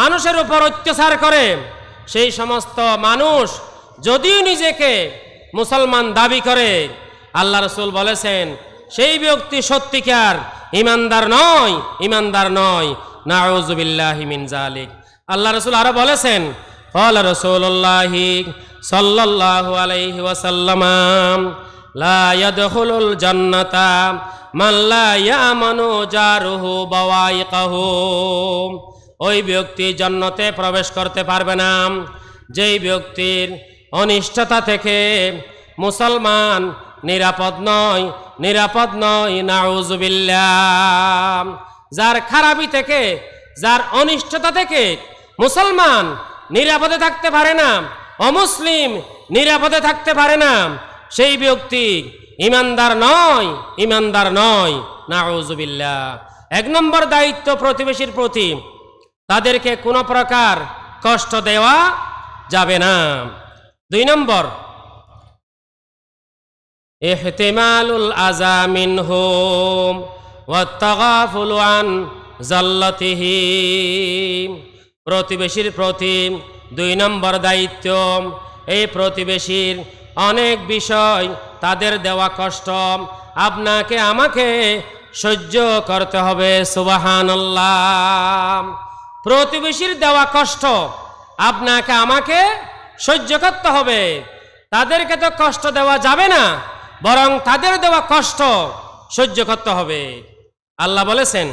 মানুষের উপর অত্যাচার করে, সেই সমস্ত মানুষ যদিও নিজেকে মুসলমান দাবি করে, আল্লাহ রাসূল বলেছেন সেই ব্যক্তি সত্যিকার ইমানদার নয়, ইমানদার নয়। নাউযুবিল্লাহি মিন যালিক। আল্লাহ রাসূল আরো বলেছেন, ক্বালা রাসূলুল্লাহি সাল্লাল্লাহু আলাইহি ওয়াসাল্লাম, লা ইয়াদখুলুল জান্নাতা মান লা ইয়ামানু জারুহু বাওয়াইকাহু। ওই ব্যক্তি জান্নাতে প্রবেশ করতে পারবে না যেই ব্যক্তির অনিষ্টতা থেকে মুসলমান নিরাপদ নয়, নিরাপদ নয়। নাউযুবিল্লাহ। যার খারাপি থেকে, যার অনিষ্টতা থেকে মুসলমান নিরাপদে থাকতে পারে না, অমুসলিম নিরাপদে থাকতে পারে না, সেই ব্যক্তি ইমানদার নয়, ইমানদার নয়। নাউযুবিল্লাহ। এক নম্বর দায়িত্ব প্রতিবেশীর প্রতি, তাদেরকে কোনো প্রকার কষ্ট দেওয়া যাবে না। দুই নম্বর, ইহতিমালুল আযা মিনহুম ওয়া তাগাফুলু আন জাল্লাতিহি। প্রতিবেশীর প্রতি দুই নম্বর দায়িত্ব, এই প্রতিবেশীর অনেক বিষয়, তাদের দেওয়া কষ্ট আপনাকে আমাকে সহ্য করতে হবে। সুবহানাল্লাহ। প্রতিবেশীর দেওয়া কষ্ট আপনাকে আমাকে সহ্য করতে হবে। তাদেরকে তো কষ্ট দেওয়া যাবে না, বরং তাদের দেওয়া কষ্ট সহ্য করতে হবে। আল্লাহ বলেছেন,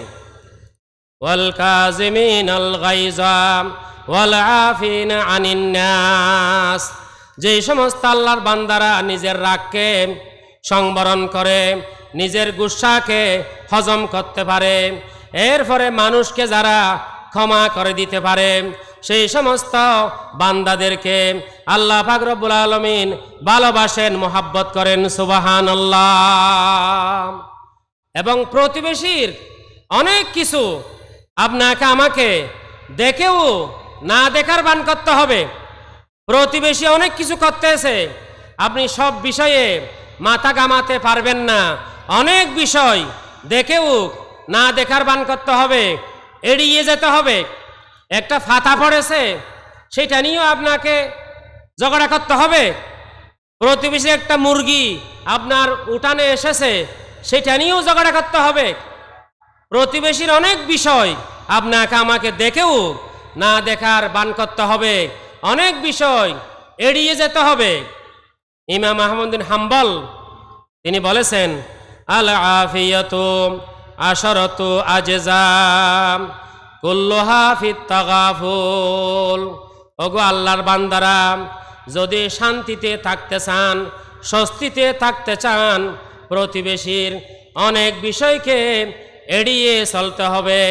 ওয়াল কাযিমিনাল গায়যা ওয়াল আফিনা আনিন নাস। যে সমস্ত আল্লাহর বান্দারা নিজের রাগকে সংবরণ করে, নিজের গুসাকে হজম করতে পারে, এরপরে মানুষকে যারা ক্ষমা করে দিতে পারে, সেই সমস্ত বান্দাদেরকে আল্লাহ পাক রব্বুল আলামিন ভালোবাসেন, মোহাব্বত করেন। সুবহানাল্লাহ। এবং প্রতিবেশীর অনেক কিছু আপনাকে আমাকে দেখেও না দেখার ভান করতে হবে। প্রতিবেশী অনেক কিছু করতেছে, আপনি সব বিষয়ে মাথা ঘামাতে পারবেন না। অনেক বিষয় দেখেও না দেখার ভান করতে হবে, এড়িয়ে যেতে হবে। একটা ফাতা পড়েছে, সেটা নিয়েও আপনাকে ঝগড়া করতে হবে। প্রতিবেশীর একটা মুরগি আপনার উঠানে এসেছে, সেটা নিয়েও ঝগড়া করতে হবে। প্রতিবেশীর অনেক বিষয় আপনাকে আমাকে দেখেও না দেখার ভান করতে হবে, অনেক বিষয় এড়িয়ে যেতে হবে। ইমাম আহমদ বিন হাম্বল তিনি বলেছেন, আল আফিয়াতু আশরাতু আজজাম কুল্লুহা ফিত তাগাফুল। ওগো আল্লাহর বান্দারা, যদি শান্তিতে থাকতে চান, স্বস্তিতে থাকতে চান, প্রতিবেশীর অনেক বিষয়কে এড়িয়ে চলতে হবে,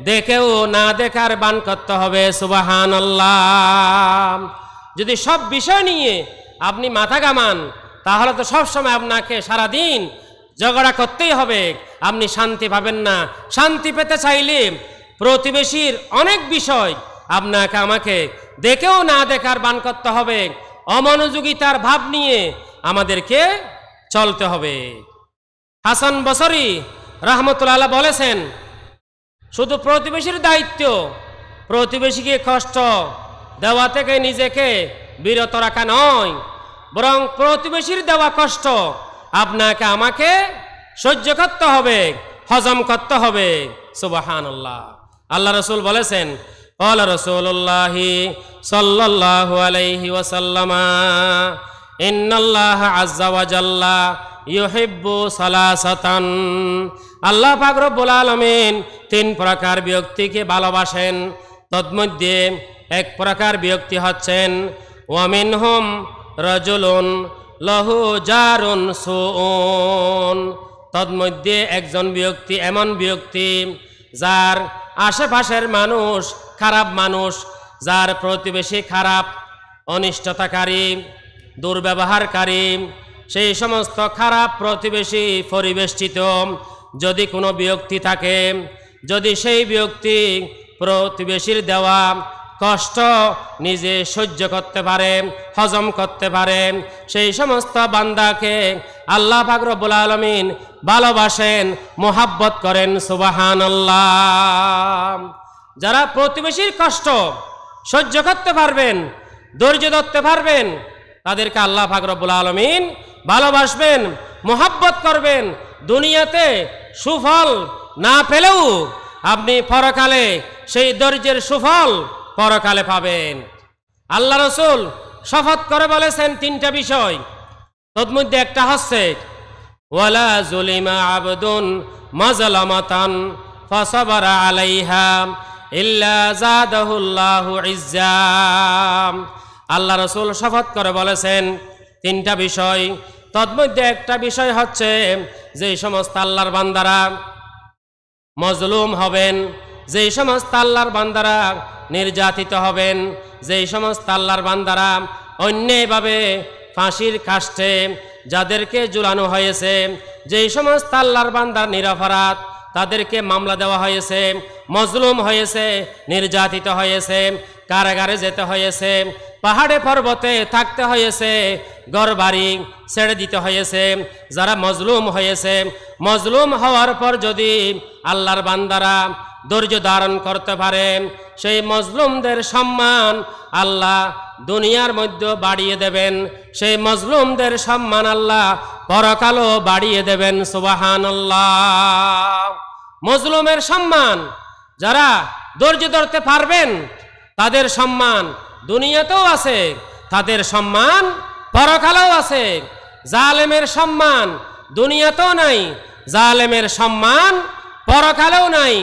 দেখেও না দেখার ভান করতে হবে। সুবহানাল্লাহ। যদি সব বিষয় নিয়ে আপনি মাথা ঘামান, তাহলে তো সবসময় আপনাকে সারাদিন ঝগড়া করতেই হবে, আপনি শান্তি পাবেন না। শান্তি পেতে চাইলে প্রতিবেশীর অনেক বিষয় আপনাকে আমাকে দেখেও না দেখার ভান করতে হবে, অমনোযোগিতার ভাব নিয়ে আমাদেরকে চলতে হবে। হাসান বসরি রাহমাতুল্লাহ আলাইহি বলেছেন, শুধু প্রতিবেশীর দায়িত্ব প্রতিবেশীকে কষ্ট দেওয়া থেকে নিজেকে বিরত রাখা নয়, বরং প্রতিবেশীর দেওয়া কষ্ট আপনাকে আমাকে সহ্য করতে হবে, হজম করতে হবে। সুবহানাল্লাহ। আল্লাহ রাসূল বলেছেন, ক্বালা রাসূলুল্লাহি সাল্লাল্লাহু আলাইহি ওয়াসাল্লাম, ইন্নাল্লাহা আযজা ওয়া জাল্লা ইউহিব্বু সালাসাতান। আল্লাহ পাক রব্বুল আলামিন তিন প্রকার ব্যক্তিকে ভালোবাসেন। তন্মধ্যে এক প্রকার ব্যক্তি হচ্ছেন ওয়া মিনহুম রাজুলুন লাহু জারুন সুউন। তন্মধ্যে একজন ব্যক্তি এমন ব্যক্তি যার আশেপাশের মানুষ খারাপ মানুষ, যার প্রতিবেশী খারাপ, অনিষ্টতাকারী, দুর্ব্যবহারকারী, সেই সমস্ত খারাপ প্রতিবেশী পরিবেষ্টিত যদি কোনো ব্যক্তি থাকে, যদি সেই ব্যক্তি প্রতিবেশীর দেওয়া কষ্ট নিজে সহ্য করতে পারে, হজম করতে পারে, সেই সমস্ত বান্দাকে আল্লাহ পাক রব্বুল আলামিন ভালোবাসেন, মোহাব্বত করেন। সুবহানাল্লাহ। যারা প্রতিবেশীর কষ্ট সহ্য করতে পারবেন, ধৈর্য ধরতে পারবেন, তাদেরকে আল্লাহ পাক রব্বুল আলামিন ভালোবাসবেন, মোহাব্বত করবেন। দুনিয়াতে সুফল না পেলেও আপনি পরকালে সেই ধৈর্যের সুফল পরকালে পাবেন। আল্লাহ রাসূল শপথ করে বলেছেন তিনটা বিষয়, তন্মধ্যে একটা হচ্ছে ওয়ালা যুলিমা আবদুন মাজলামাতান ফাসাবারা আলাইহা ইল্লা জাদাহুল্লাহু ইজ্জা। আল্লাহ রাসূল শপথ করে বলেছেন তিনটা বিষয়, তন্মধ্যে একটা বিষয় হচ্ছে যে সমস্ত আল্লাহর বান্দারা মজলুম হবেন, যেই সমস্ত আল্লাহর বান্দারা নির্যাতিত হবেন, যেই সমস্ত আল্লাহর বান্দারা অন্যায়ভাবে ফাঁসির কাষ্ঠে যাদেরকে ঝুলানো হয়েছে, যেই সমস্ত আল্লাহর বান্দার নিরপরাধ তাদেরকে মামলা দেওয়া হয়েছে, মজলুম হয়েছে, নির্যাতিত হয়েছে, কারাগারে যেতে হয়েছে, পাহাড়ে পর্বতে থাকতে হয়েছে, ঘরবাড়ি ছেড়ে দিতে হয়েছে, যারা মজলুম হয়েছে, মজলুম হওয়ার পর যদি আল্লাহর বান্দারা ধৈর্য ধারণ করতে পারে, সেই মজলুমদের সম্মান আল্লাহ দুনিয়ার মধ্যে বাড়িয়ে দেবেন, সেই মজলুমদের সম্মান আল্লাহ পরকালও বাড়িয়ে দেবেন। সুবহানাল্লাহ। মজলুমের সম্মান, যারা ধৈর্য ধরতে পারবেন তাদের সম্মান দুনিয়াতেও আছে, তাদের সম্মান পরকালেও আছে। জালেমের সম্মান দুনিয়াতেও নাই, জালেমের সম্মান পরকালেও নাই।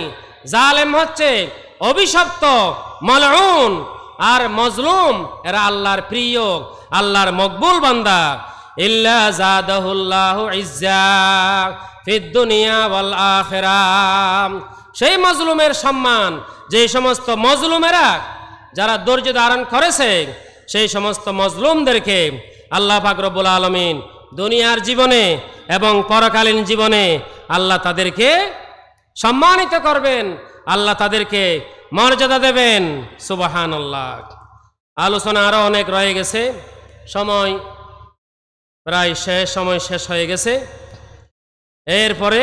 জালেম হচ্ছে অভিশপ্ত, মালউন, আর মজলুম এরা আল্লাহর প্রিয়, আল্লাহর মকবুল বান্দা। ইল্লা জাদাহুল্লাহু ইজ্জা ফিদ দুনিয়া ওয়াল আখিরাহ। সেই মজলুমের সম্মান, যে সমস্ত মজলুমেরা যারা ধৈর্য ধারণ করেছে, সেই সমস্ত মজলুমদেরকে আল্লাহ পাক রব্বুল আলামিন দুনিয়ার জীবনে এবং পরকালীন জীবনে আল্লাহ তাদেরকে সম্মানিত করবেন, আল্লাহ তাদেরকে মর্যাদা দেবেন। সুবহানাল্লাহ। আলোচনা আরো অনেক রয়ে গেছে, সময় প্রায় শেষ, সময় শেষ হয়ে গেছে। এরপরে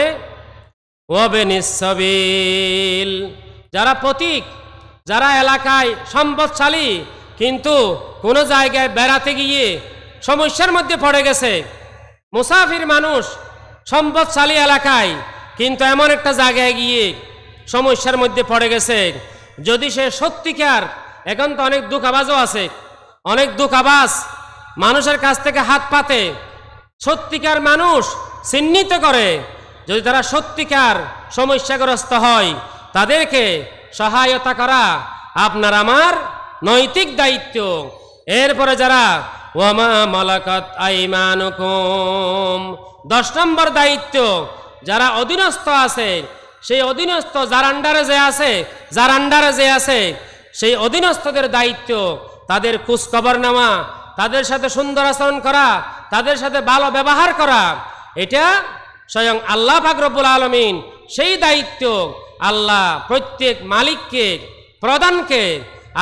ওয়াবিনিস সাবিল, যারা পথিক, যারা এলাকায় সম্পদশালী কিন্তু কোনো জায়গায় বেড়াতে গিয়ে সমস্যার মধ্যে পড়ে গেছে, মুসাফির মানুষ সম্পদশালী এলাকায় কিন্তু এমন একটা জায়গায় গিয়ে সমস্যার মধ্যে পড়ে গেছে, যদি সে সত্যিকার, এখন তো অনেক দুঃখাবাজও আছে, অনেক দুঃখাবাজ মানুষের কাছ থেকে হাত পাতে, সত্যিকার মানুষ চিহ্নিত করে, যদি তারা সত্যিকার সমস্যাগ্রস্ত হয় তাদেরকে সহায়তা করা আপনার আমার নৈতিক দায়িত্ব। এরপরে যারা ওয়ামা মালাকাত আইমানুকুম, 10 নম্বর দায়িত্ব, যারা অধীনস্থ আছে, সেই অধীনস্থ যার আন্ডারে যে আছে সেই অধীনস্থদের দায়িত্ব, তাদের খোঁজ খবর নেওয়া, তাদের সাথে সুন্দর আচরণ করা, তাদের সাথে ভালো ব্যবহার করা, এটা স্বয়ং আল্লাহ পাক রব্বুল আলামিন সেই দায়িত্ব আল্লাহ প্রত্যেক মালিককে, প্রধানকে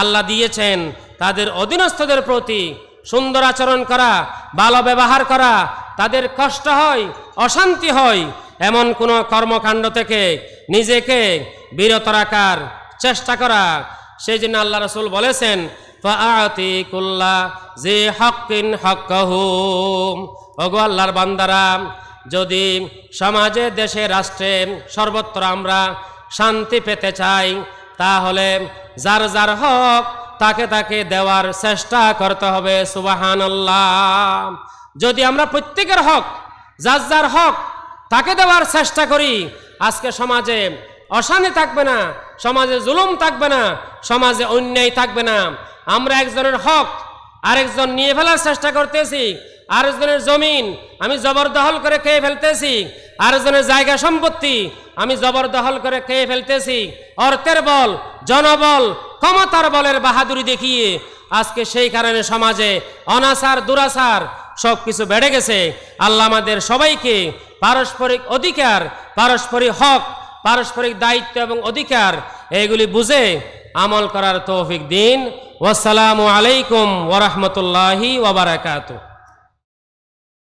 আল্লাহ দিয়েছেন তাদের অধীনস্থদের প্রতি সুন্দর আচরণ করা, ভালো ব্যবহার করা, তাদের কষ্ট হয়, অশান্তি হয়, এমন কোনো কর্মকাণ্ড থেকে নিজেকে বিরত রাখার চেষ্টা করা। সেই জন্য আল্লাহ রাসূল বলেছেন, ফাআতি কুল্লা জি হাক্কিন হাক্কাহু। ওগো আল্লাহর বান্দারা, যদি সমাজে, দেশে, রাষ্ট্রে, সর্বত্র আমরা শান্তি পেতে চাই, তাহলে যার যার হক তাকে তাকে দেওয়ার চেষ্টা করতে হবে। সুবহানাল্লাহ। যদি আমরা প্রত্যেকের হক, যার যার হক তাকে দেওয়ার চেষ্টা করি, আজকে সমাজে অশান্তি থাকবে না, সমাজে জুলুম থাকবে না, সমাজে অন্যায় থাকবে না। আমরা একজনের হক আরেকজন নিয়ে ফেলার চেষ্টা করতেছি, আরেকজনের জমিন আমি জবরদখল করে খেয়ে ফেলতেছি, আরেকজনের জায়গা সম্পত্তি আমি জবরদখল করে খেয়ে ফেলতেছি। অর্থের বল, জনবল, ক্ষমতার বলের বাহাদুরি দেখিয়ে আজকে সেই কারণে সমাজে অনাচার, দুরাচার সব কিছু বেড়ে গেছে। আল্লাহ আমাদের সবাইকে পারস্পরিক অধিকার, পারস্পরিক হক, পারস্পরিক দায়িত্ব এবং অধিকার এগুলি বুঝে আমল করার তৌফিক দিন। ওয়াসসালামু আলাইকুম ওয়া রাহমাতুল্লাহি ওয়া বারাকাতুহু।